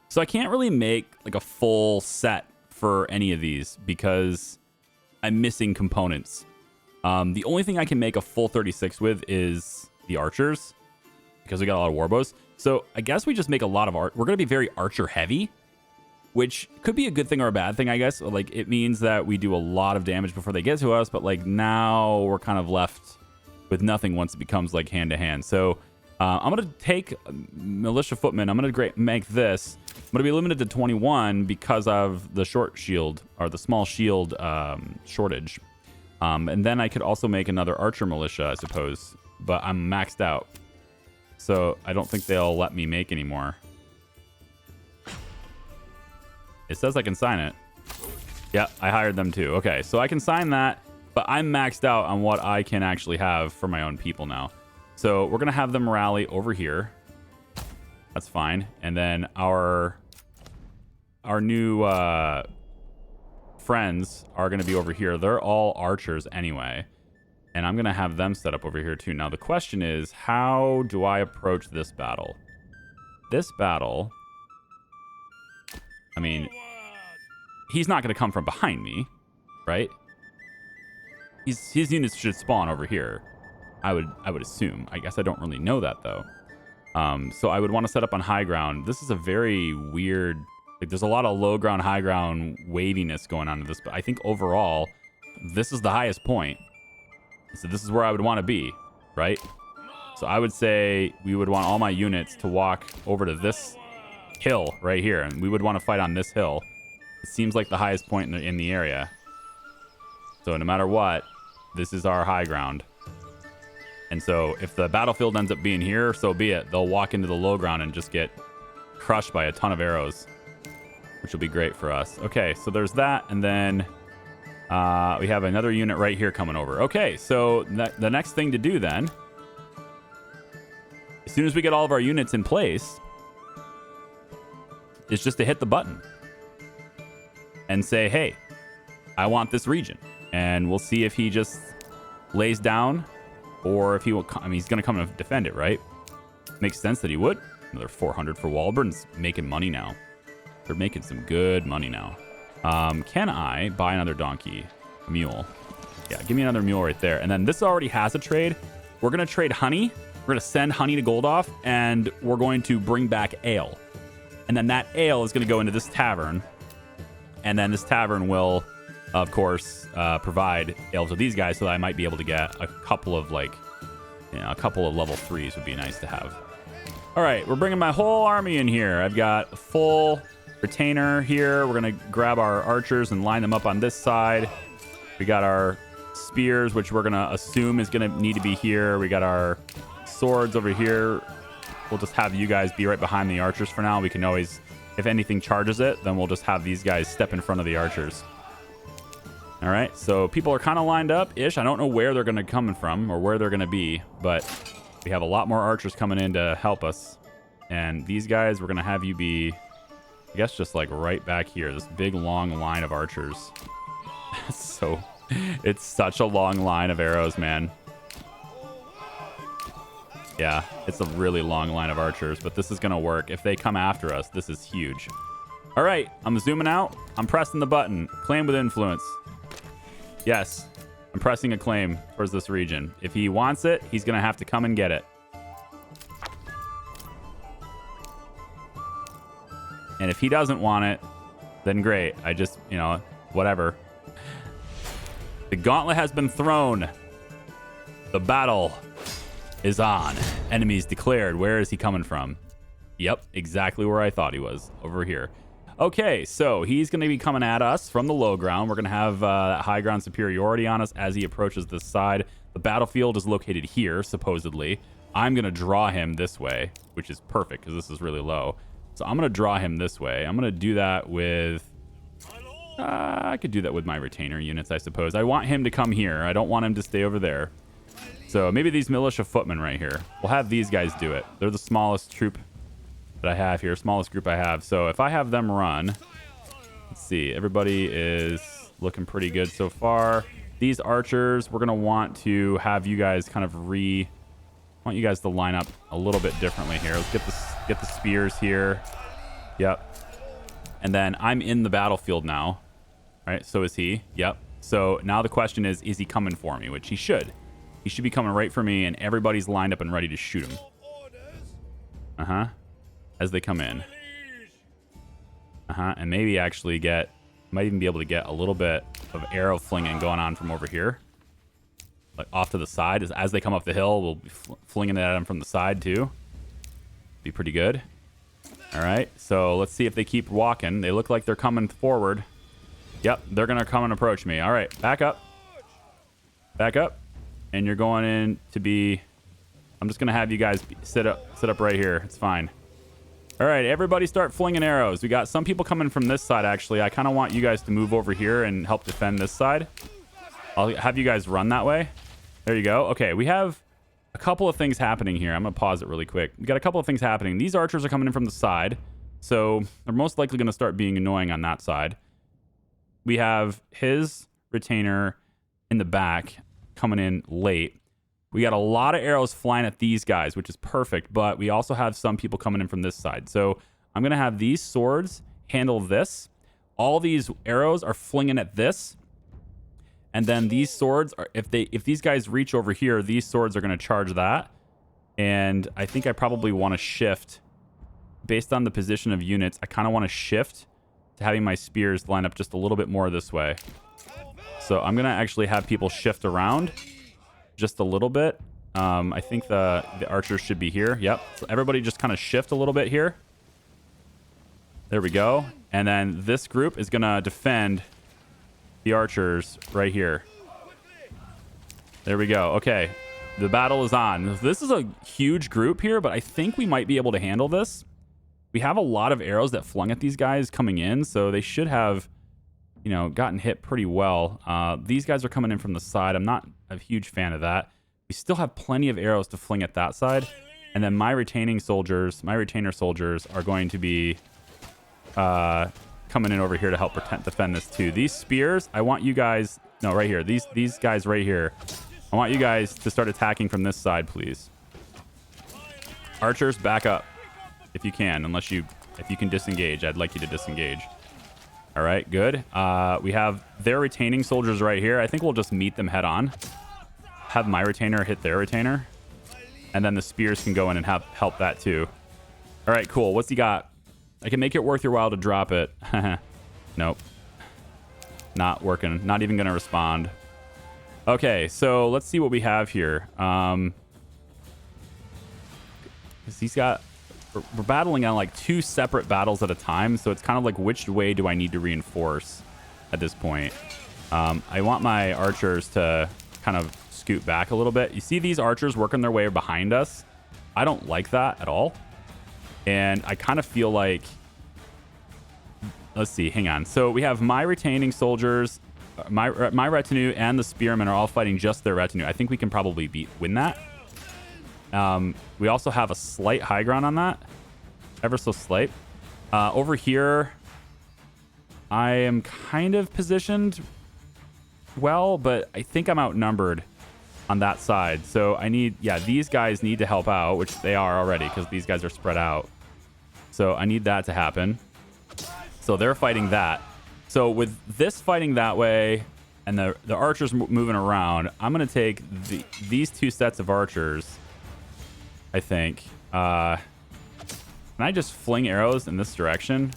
So I can't really make like a full set for any of these because I'm missing components. The only thing I can make a full 36 with is the archers because we got a lot of warbows. So I guess we just make a lot of art. We're going to be very archer heavy, which could be a good thing or a bad thing, I guess. Like, it means that we do a lot of damage before they get to us, but like now we're kind of left with nothing once it becomes like hand to hand. So I'm going to take militia footmen. I'm going to make this. I'm going to be limited to 21 because of the short shield or the small shield shortage. And then I could also make another archer militia, I suppose, but I'm maxed out. So I don't think they'll let me make anymore. It says I can sign it. Yeah, I hired them too. Okay, so I can sign that, but I'm maxed out on what I can actually have for my own people now. So we're going to have them rally over here. That's fine. And then our new friends are going to be over here. They're all archers anyway. And I'm going to have them set up over here too. Now the question is, how do I approach this battle? This battle, I mean, he's not going to come from behind me, right? His units should spawn over here. I would assume. I guess I don't really know that though. So I would want to set up on high ground. This is a very weird, like there's a lot of low ground, high ground waviness going on in this, but I think overall, this is the highest point. So this is where I would want to be, right? So I would say we would want all my units to walk over to this hill right here, and we would want to fight on this hill. It seems like the highest point in the area. So no matter what, this is our high ground. And so if the battlefield ends up being here, so be it. They'll walk into the low ground and just get crushed by a ton of arrows, which will be great for us. Okay, so there's that. And then we have another unit right here coming over. Okay, so the next thing to do then, as soon as we get all of our units in place, is just to hit the button and say, hey, I want this region. And we'll see if he just lays down or if he will come. I mean, he's going to come and defend it, right? Makes sense that he would. Another 400 for Waldbrand's making money now. They're making some good money now. Can I buy another donkey? Mule. Yeah, give me another mule right there. And then this already has a trade. We're going to trade honey We're going to send honey to Goldoff, and we're going to bring back ale. And then that ale is going to go into this tavern. And then this tavern will, of course, provide ale to these guys, so that I might be able to get a couple of, like, you know, a couple of level 3s would be nice to have. All right, we're bringing my whole army in here. I've got a full retainer here. We're going to grab our archers and line them up on this side. We got our spears, which we're going to assume is going to need to be here. We got our swords over here. We'll just have you guys be right behind the archers for now. We can always, if anything charges it, then we'll just have these guys step in front of the archers. All right, so people are kind of lined up-ish. I don't know where they're going to come from or where they're going to be, but we have a lot more archers coming in to help us. And these guys, we're going to have you be, I guess, just like right back here. This big, long line of archers. So, it's such a long line of arrows, man. Yeah, it's a really long line of archers, but this is going to work. If they come after us, this is huge. All right, I'm zooming out. I'm pressing the button. Claim with influence. Yes, I'm pressing a claim towards this region. If he wants it, he's going to have to come and get it. And if he doesn't want it, then great. I just, you know, whatever. The gauntlet has been thrown. The battle is on. Enemies declared. Where is he coming from? Yep, exactly where I thought he was. Over here. Okay, so he's going to be coming at us from the low ground. We're going to have that high ground superiority on us as he approaches this side. The battlefield is located here, supposedly. I'm going to draw him this way, which is perfect because this is really low. So I'm going to draw him this way. I'm going to do that with... I could do that with my retainer units, I suppose. I want him to come here. I don't want him to stay over there. So maybe these militia footmen right here. We'll have these guys do it. They're the smallest troop that I have here. Smallest group I have. So if I have them run... Let's see. Everybody is looking pretty good so far. These archers, we're going to want to have you guys kind of I want you guys to line up a little bit differently here. Let's get the spears here. Yep. And then I'm in the battlefield now. Right? So is he. Yep. So now the question is he coming for me? Which he should. He should be coming right for me, and everybody's lined up and ready to shoot him. Uh-huh. As they come in. Uh-huh. And maybe actually might even be able to get a little bit of arrow flinging going on from over here. Like off to the side. As they come up the hill, we'll be flinging it at them from the side too. Be pretty good. All right. So let's see if they keep walking. They look like they're coming forward. Yep. They're going to come and approach me. All right. Back up. Back up. And you're going in to be... I'm just going to have you guys sit up right here. It's fine. All right, everybody start flinging arrows. We got some people coming from this side, actually. I kind of want you guys to move over here and help defend this side. I'll have you guys run that way. There you go. Okay, we have a couple of things happening here. I'm going to pause it really quick. We got a couple of things happening. These archers are coming in from the side, so they're most likely going to start being annoying on that side. We have his retainer in the back coming in late. We got a lot of arrows flying at these guys, which is perfect, but we also have some people coming in from this side. So I'm going to have these swords handle this. All these arrows are flinging at this. And then these swords, if these guys reach over here, these swords are going to charge that. And I think I probably want to shift. Based on the position of units, I kind of want to shift to having my spears line up just a little bit more this way. So I'm going to actually have people shift around just a little bit. I think the archers should be here. Yep. So everybody just kind of shift a little bit here. There we go. And then this group is going to defend the archers right here. There we go. Okay. The battle is on. This is a huge group here, but I think we might be able to handle this. We have a lot of arrows that flung at these guys coming in, so they should have, you know, gotten hit pretty well. These guys are coming in from the side. I'm not a huge fan of that. We still have plenty of arrows to fling at that side. And then my retainer soldiers are going to be coming in over here to help defend this too. These spears, I want you guys... No, right here. These guys right here. I want you guys to start attacking from this side, please. Archers, back up. If you can. If you can disengage, I'd like you to disengage. All right, good. We have their retaining soldiers right here. I think we'll just meet them head on. Have my retainer hit their retainer. And then the spears can go in and help that too. All right, cool. What's he got? I can make it worth your while to drop it. Nope. Not working. Not even going to respond. Okay, so let's see what we have here. He's got... We're battling on like 2 separate battles at a time, so it's kind of like which way do I need to reinforce at this point. I want my archers to kind of scoot back a little bit. You see these archers working their way behind us? I don't like that at all. And I kind of feel like... Let's see, hang on. So we have my retaining soldiers, my retinue, and the spearmen are all fighting just their retinue. I think we can probably win that. We also have a slight high ground on that. Ever so slight. Over here, I am kind of positioned well, but I think I'm outnumbered on that side. So I need, yeah, these guys need to help out, which they are already because these guys are spread out. So I need that to happen. So they're fighting that. So with this fighting that way and the archers moving around, I'm going to take these 2 sets of archers, I think. Can I just fling arrows in this direction?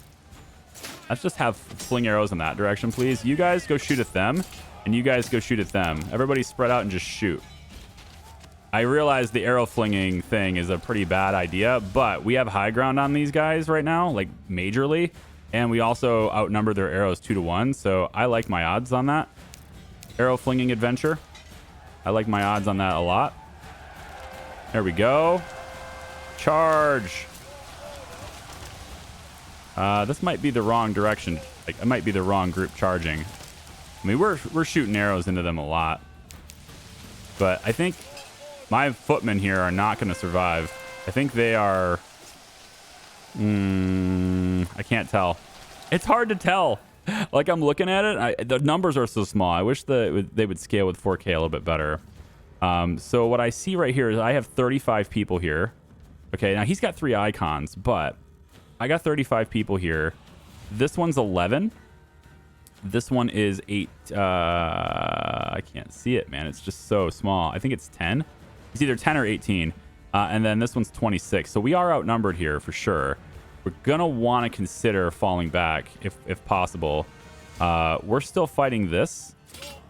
Let's just have fling arrows in that direction, please. You guys go shoot at them, and you guys go shoot at them. Everybody spread out and just shoot. I realize the arrow flinging thing is a pretty bad idea, but we have high ground on these guys right now, like majorly. And we also outnumber their arrows 2-to-1, so I like my odds on that. Arrow flinging adventure. I like my odds on that a lot. There we go. Charge. This might be the wrong direction. Like, it might be the wrong group charging. I mean, we're shooting arrows into them a lot. But I think my footmen here are not going to survive. I think they are... I can't tell. It's hard to tell. Like, I'm looking at it. The numbers are so small. I wish they would scale with 4K a little bit better. So what I see right here is I have 35 people here. Okay, now he's got 3 icons, but I got 35 people here. This one's 11. This one is 8. I can't see it, man. It's just so small. I think it's 10. It's either 10 or 18. And then this one's 26. So we are outnumbered here for sure. We're going to want to consider falling back if possible. We're still fighting this.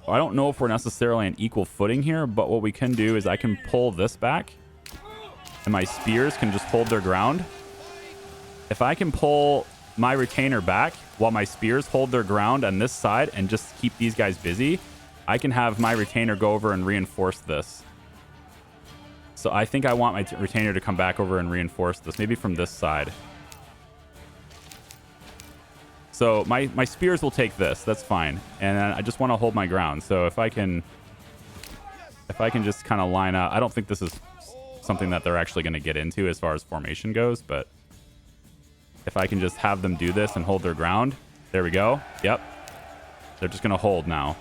I don't know if we're necessarily on equal footing here, but what we can do is I can pull this back and my spears can just hold their ground. If I can pull my retainer back while my spears hold their ground on this side and just keep these guys busy, I can have my retainer go over and reinforce this. So I think I want my retainer to come back over and reinforce this, maybe from this side. So my spears will take this. That's fine. And I just want to hold my ground. So if I can just kind of line up, I don't think this is something that they're actually going to get into as far as formation goes, but if I can just have them do this and hold their ground, there we go. Yep. They're just going to hold now.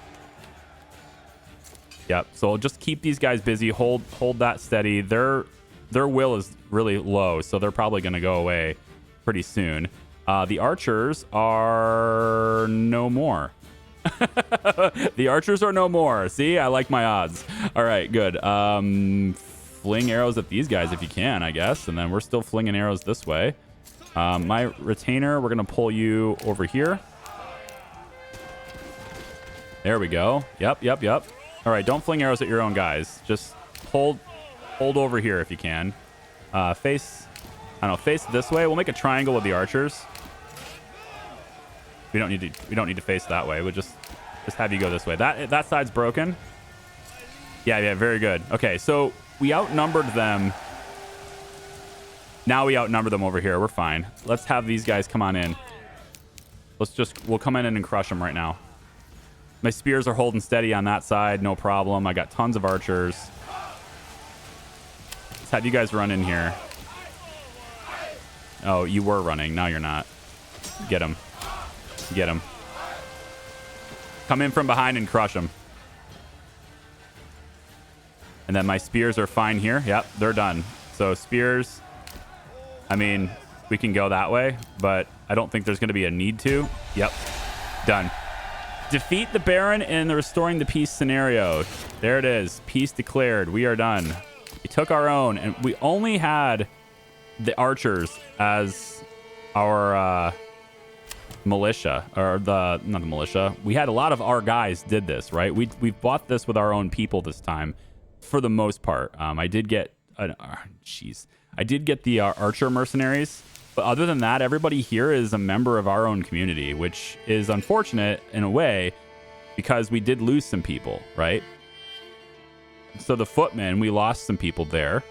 Yep. So just keep these guys busy. Hold that steady. Their will is really low, so they're probably going to go away pretty soon. The archers are no more. The archers are no more. See, I like my odds. All right, good. Fling arrows at these guys if you can, I guess. And then we're still flinging arrows this way. My retainer, we're going to pull you over here. There we go. Yep. All right, don't fling arrows at your own guys. Just hold over here if you can. Face this way. We'll make a triangle with the archers. We don't need to face that way. We'll just have you go this way. That side's broken. Yeah, very good. Okay, so we outnumbered them. Now we outnumber them over here. We're fine. Let's have these guys come on in. We'll come in and crush them right now. My spears are holding steady on that side. No problem. I got tons of archers. Let's have you guys run in here. Oh, you were running. Now you're not. Get him. Get him. Come in from behind and crush him. And then my spears are fine here. Yep, they're done. So spears, I mean, we can go that way, but I don't think there's going to be a need to. Yep, done. Defeat the Baron in the restoring the peace scenario. There it is. Peace declared. We are done. We took our own, and we only had the archers as our militia, or not the militia. We had a lot of our guys did this, right? We bought this with our own people this time, for the most part. I did get I did get the archer mercenaries, but other than that, everybody here is a member of our own community, which is unfortunate in a way because we did lose some people, right? So the footmen, we lost some people there.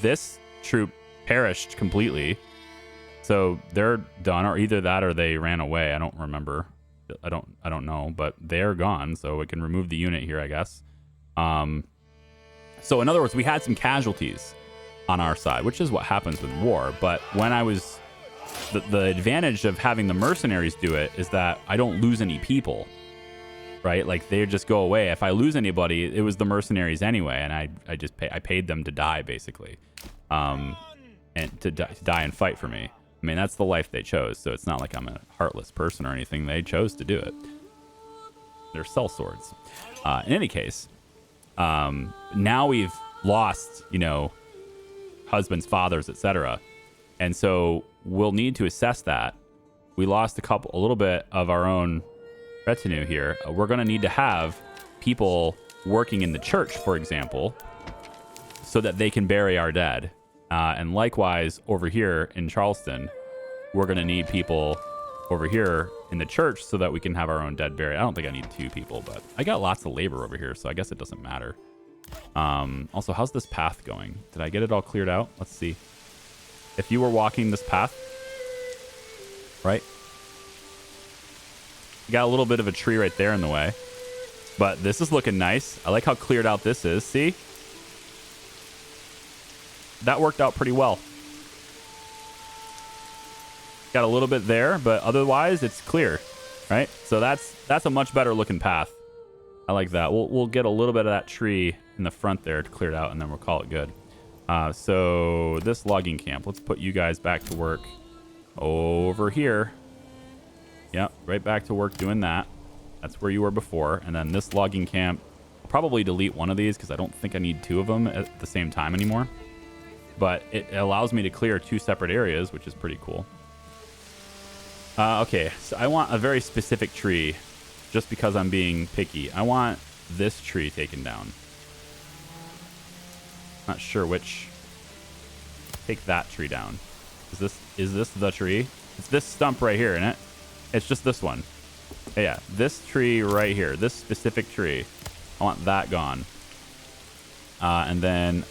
This troop perished completely. So they're done, or either that or they ran away. I don't remember. I don't know, but they're gone. So we can remove the unit here, I guess. So in other words, we had some casualties on our side, which is what happens with war. But when I was the advantage of having the mercenaries do it is that I don't lose any people, right? Like they just go away. If I lose anybody, it was the mercenaries anyway, and I paid them to die basically, and to die and fight for me. I mean, that's the life they chose, so it's not like I'm a heartless person or anything. They chose to do it. They're sellswords. In any case, now we've lost, husbands, fathers, etc. And so we'll need to assess that. We lost a little bit of our own retinue here. We're going to need to have people working in the church, for example, so that they can bury our dead. And likewise, over here in Charleston, we're going to need people over here in the church so that we can have our own dead buried. I don't think I need 2 people, but I got lots of labor over here, so I guess it doesn't matter. Also, how's this path going? Did I get it all cleared out? Let's see. If you were walking this path, right? You got a little bit of a tree right there in the way, but this is looking nice. I like how cleared out this is. See? That worked out pretty well. Got a little bit there, but otherwise it's clear, right? So that's a much better looking path. I like that. We'll get a little bit of that tree in the front there to clear it out, and then we'll call it good. So this logging camp, let's put you guys back to work over here. Yep, right back to work doing that. That's where you were before. And then this logging camp, I'll probably delete one of these because I don't think I need 2 of them at the same time anymore. But it allows me to clear 2 separate areas, which is pretty cool. Okay, so I want a very specific tree just because I'm being picky. I want this tree taken down. Not sure which. Take that tree down. Is this the tree? It's this stump right here, isn't it? It's just this one. Yeah, this tree right here. This specific tree. I want that gone. And then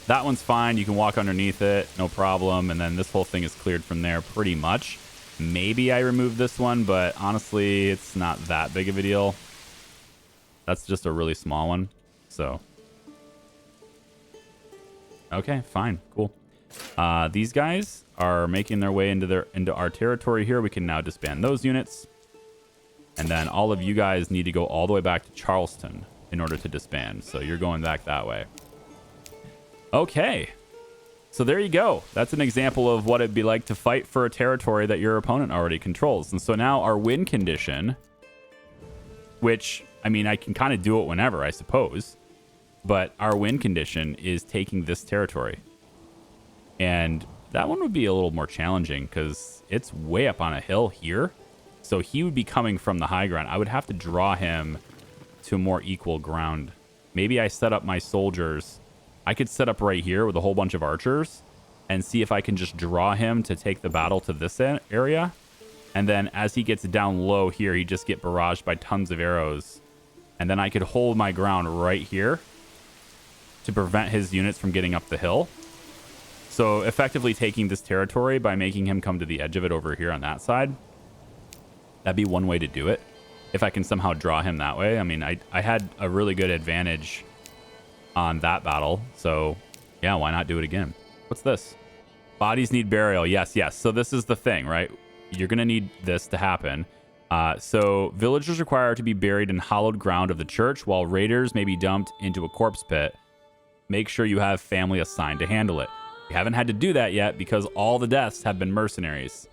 that one's fine. You can walk underneath it. No problem. And then this whole thing is cleared from there pretty much. Maybe I remove this one, but honestly, it's not that big of a deal. That's just a really small one. So, okay, fine, cool. These guys are making their way into our territory here. We can now disband those units. And then all of you guys need to go all the way back to Charleston in order to disband. So you're going back that way. Okay. So there you go. That's an example of what it'd be like to fight for a territory that your opponent already controls. And so now our win condition, which, I mean, I can kind of do it whenever, I suppose. But our win condition is taking this territory. And that one would be a little more challenging because it's way up on a hill here. So he would be coming from the high ground. I would have to draw him to more equal ground. Maybe I set up my soldiers. I could set up right here with a whole bunch of archers and see if I can just draw him to take the battle to this area. And then as he gets down low here, he just get barraged by tons of arrows. And then I could hold my ground right here to prevent his units from getting up the hill. So effectively taking this territory by making him come to the edge of it over here on that side. That'd be one way to do it. If I can somehow draw him that way. I mean, I had a really good advantage on that battle. So yeah, why not do it again? What's this? Bodies need burial. Yes. So this is the thing, right? You're going to need this to happen. So villagers require to be buried in hallowed ground of the church, while raiders may be dumped into a corpse pit. Make sure you have family assigned to handle it. We haven't had to do that yet because all the deaths have been mercenaries,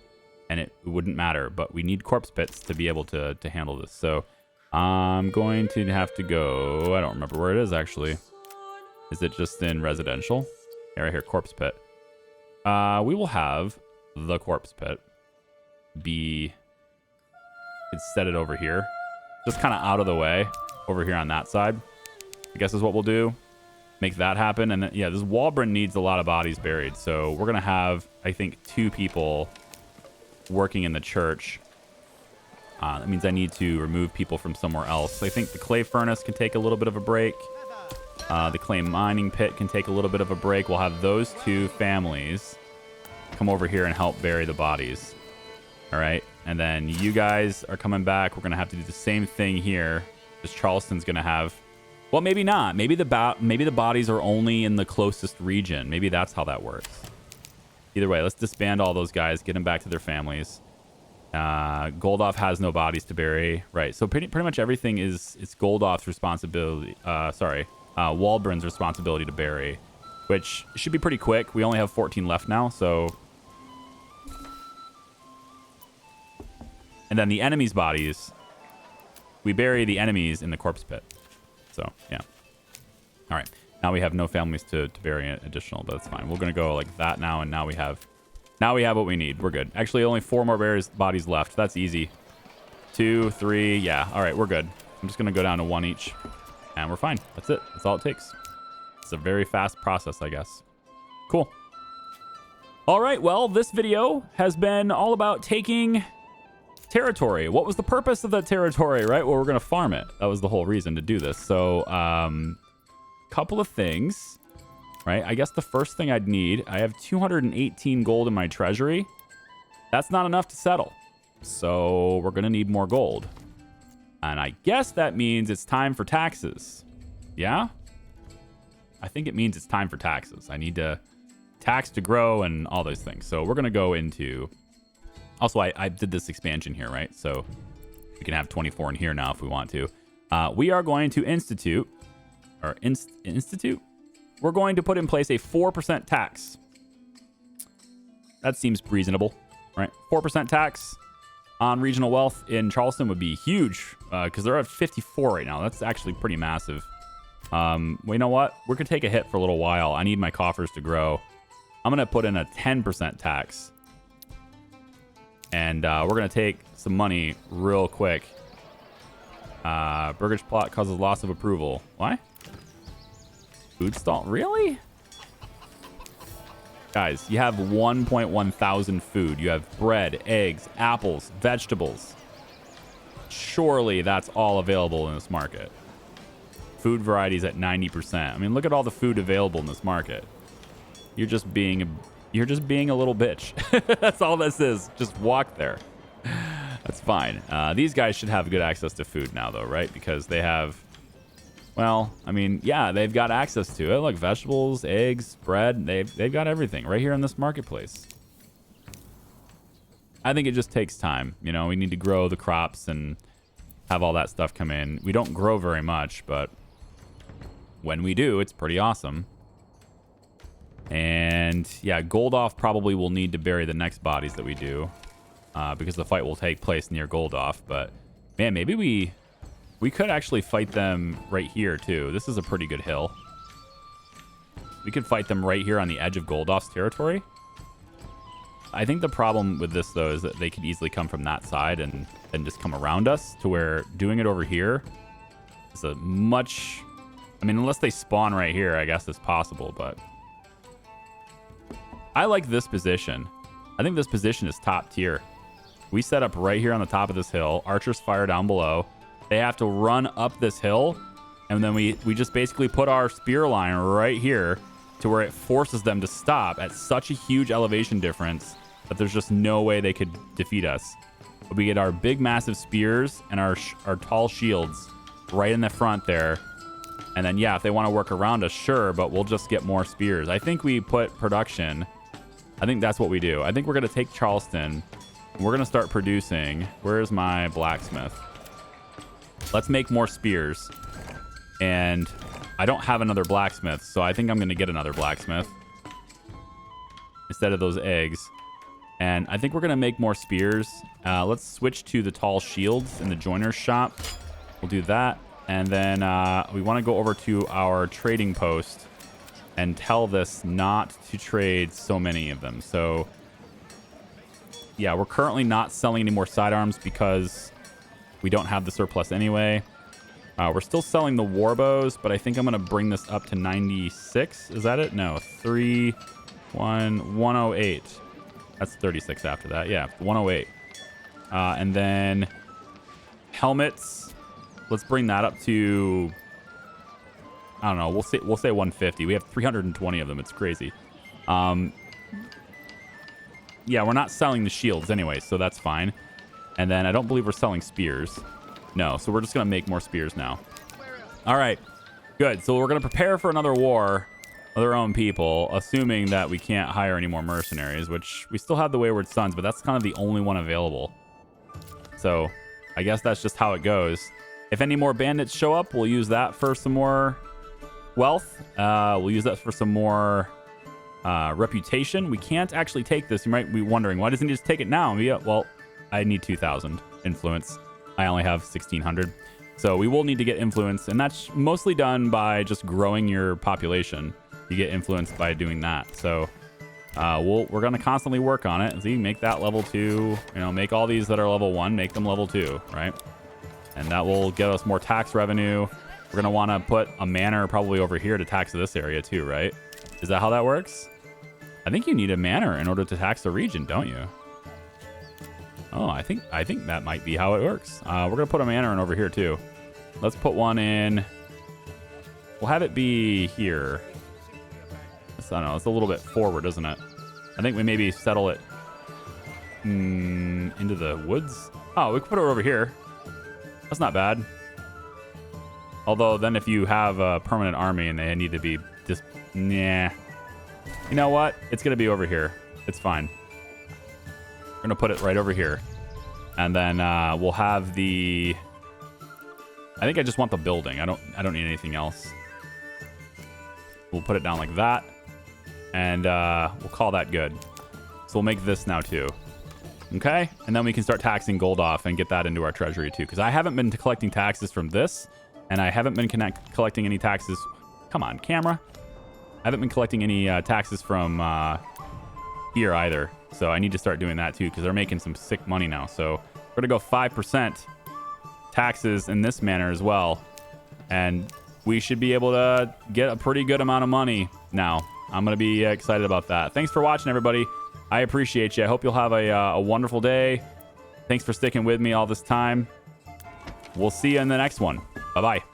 and it wouldn't matter, but we need corpse pits to be able to handle this. So I'm going to have to go. I don't remember where it is, actually. Is it just in residential? Yeah, right here, corpse pit. We will have the corpse pit be... Let's set it over here. Just kind of out of the way over here on that side. I guess is what we'll do. Make that happen. And then, yeah, this Waldron needs a lot of bodies buried. So we're going to have, I think, 2 people working in the church. That means I need to remove people from somewhere else. I think the clay furnace can take a little bit of a break. The clay mining pit can take a little bit of a break. We'll have those 2 families come over here and help bury the bodies. All right. And then you guys are coming back. We're going to have to do the same thing here. Just Charleston's going to have... Well, maybe not. Maybe the bodies are only in the closest region. Maybe that's how that works. Either way, let's disband all those guys, get them back to their families. Goldoff has no bodies to bury. Right, so pretty much everything is Goldoff's responsibility. Waldron's responsibility to bury, which should be pretty quick. We only have 14 left now, so... And then the enemy's bodies, we bury the enemies in the corpse pit. So, yeah. All right. Now we have no families to bury additional, but that's fine. We're going to go like that now, and now we have what we need. We're good. Actually, only 4 more bodies left. That's easy. 2, 3. Yeah. All right, we're good. I'm just going to go down to 1 each, and we're fine. That's it. That's all it takes. It's a very fast process, I guess. Cool. All right. Well, this video has been all about taking... territory. What was the purpose of that territory, right? Well, we're going to farm it. That was the whole reason to do this. So, couple of things, right? I guess the first thing I'd need, I have 218 gold in my treasury. That's not enough to settle. So we're going to need more gold. And I guess that means it's time for taxes. Yeah? I think it means it's time for taxes. I need to tax to grow and all those things. So we're going to go into... Also, I did this expansion here, right? So we can have 24 in here now if we want to. We are going to institute... We're going to put in place a 4% tax. That seems reasonable, right? 4% tax on regional wealth in Charleston would be huge because they're at 54 right now. That's actually pretty massive. Well, you know what? We're going to take a hit for a little while. I need my coffers to grow. I'm going to put in a 10% tax. And we're going to take some money real quick. Burgage plot causes loss of approval. Why? Food stall? Really? Guys, you have 1.1 thousand food. You have bread, eggs, apples, vegetables. Surely that's all available in this market. Food varieties at 90%. I mean, look at all the food available in this market. You're just being a little bitch. That's all this is. Just walk there. That's fine. These guys should have good access to food now, though, right? Because they have... Well, I mean, yeah, they've got access to it. Look, vegetables, eggs, bread. They've got everything right here in this marketplace. I think it just takes time. You know, we need to grow the crops and have all that stuff come in. We don't grow very much, but when we do, it's pretty awesome. And yeah, Goldoff probably will need to bury the next bodies that we do because the fight will take place near Goldoff. But man, maybe we could actually fight them right here too. This is a pretty good hill. We could fight them right here on the edge of Goldoff's territory. I think the problem with this though is that they could easily come from that side and then just come around us, to where doing it over here is a much... I mean, unless they spawn right here, I guess it's possible, but... I like this position. I think this position is top tier. We set up right here on the top of this hill. Archers fire down below. They have to run up this hill. And then we just basically put our spear line right here to where it forces them to stop at such a huge elevation difference that there's just no way they could defeat us. But we get our big, massive spears and our tall shields right in the front there. And then, yeah, if they want to work around us, sure, but we'll just get more spears. I think we put production... I think that's what we do. I think we're going to take Charleston. We're going to start producing. Where's my blacksmith? Let's make more spears. And I don't have another blacksmith, so I think I'm going to get another blacksmith instead of those eggs. And I think we're going to make more spears. Let's switch to the tall shields in the joiner's shop. We'll do that. And then we want to go over to our trading post and tell this not to trade so many of them. So yeah, we're currently not selling any more sidearms because we don't have the surplus anyway. We're still selling the war bows, but I think I'm going to bring this up to 96. Is that it? No, 108. That's 36 after that. Yeah, 108. And then helmets. Let's bring that up to, I don't know. We'll say 150. We have 320 of them. It's crazy. Yeah, we're not selling the shields anyway, so that's fine. And then I don't believe we're selling spears. No, so we're just going to make more spears now. All right, good. So we're going to prepare for another war of their own people, assuming that we can't hire any more mercenaries, which we still have the Wayward Sons, but that's kind of the only one available. So I guess that's just how it goes. If any more bandits show up, we'll use that for some more wealth. We'll use that for some more reputation. We can't actually take this. You might be wondering, why doesn't he just take it now? Yeah, well, I need 2,000 influence. I only have 1,600. So we will need to get influence, and that's mostly done by just growing your population. You get influence by doing that. So we're going to constantly work on it. See, make that level 2. You know, make all these that are level 1, make them level 2, right? And that will get us more tax revenue. We're going to want to put a manor probably over here to tax this area too, right? Is that how that works? I think you need a manor in order to tax the region, don't you? Oh, I think that might be how it works. We're going to put a manor in over here too. Let's put one in. We'll have it be here. I don't know. It's a little bit forward, isn't it? I think we maybe settle it into the woods. Oh, we could put it over here. That's not bad. Although then if you have a permanent army and they need to be just, nah. You know what? It's going to be over here. It's fine. We're going to put it right over here. And then we'll have the... I think I just want the building. I don't need anything else. We'll put it down like that. And we'll call that good. So we'll make this now too. Okay? And then we can start taxing gold off and get that into our treasury too. Because I haven't been collecting taxes from this. And I haven't been collecting any taxes... Come on, camera. I haven't been collecting any taxes from here either. So I need to start doing that too, because they're making some sick money now. So we're going to go 5% taxes in this manner as well. And we should be able to get a pretty good amount of money now. I'm going to be excited about that. Thanks for watching, everybody. I appreciate you. I hope you'll have a wonderful day. Thanks for sticking with me all this time. We'll see you in the next one. Bye-bye.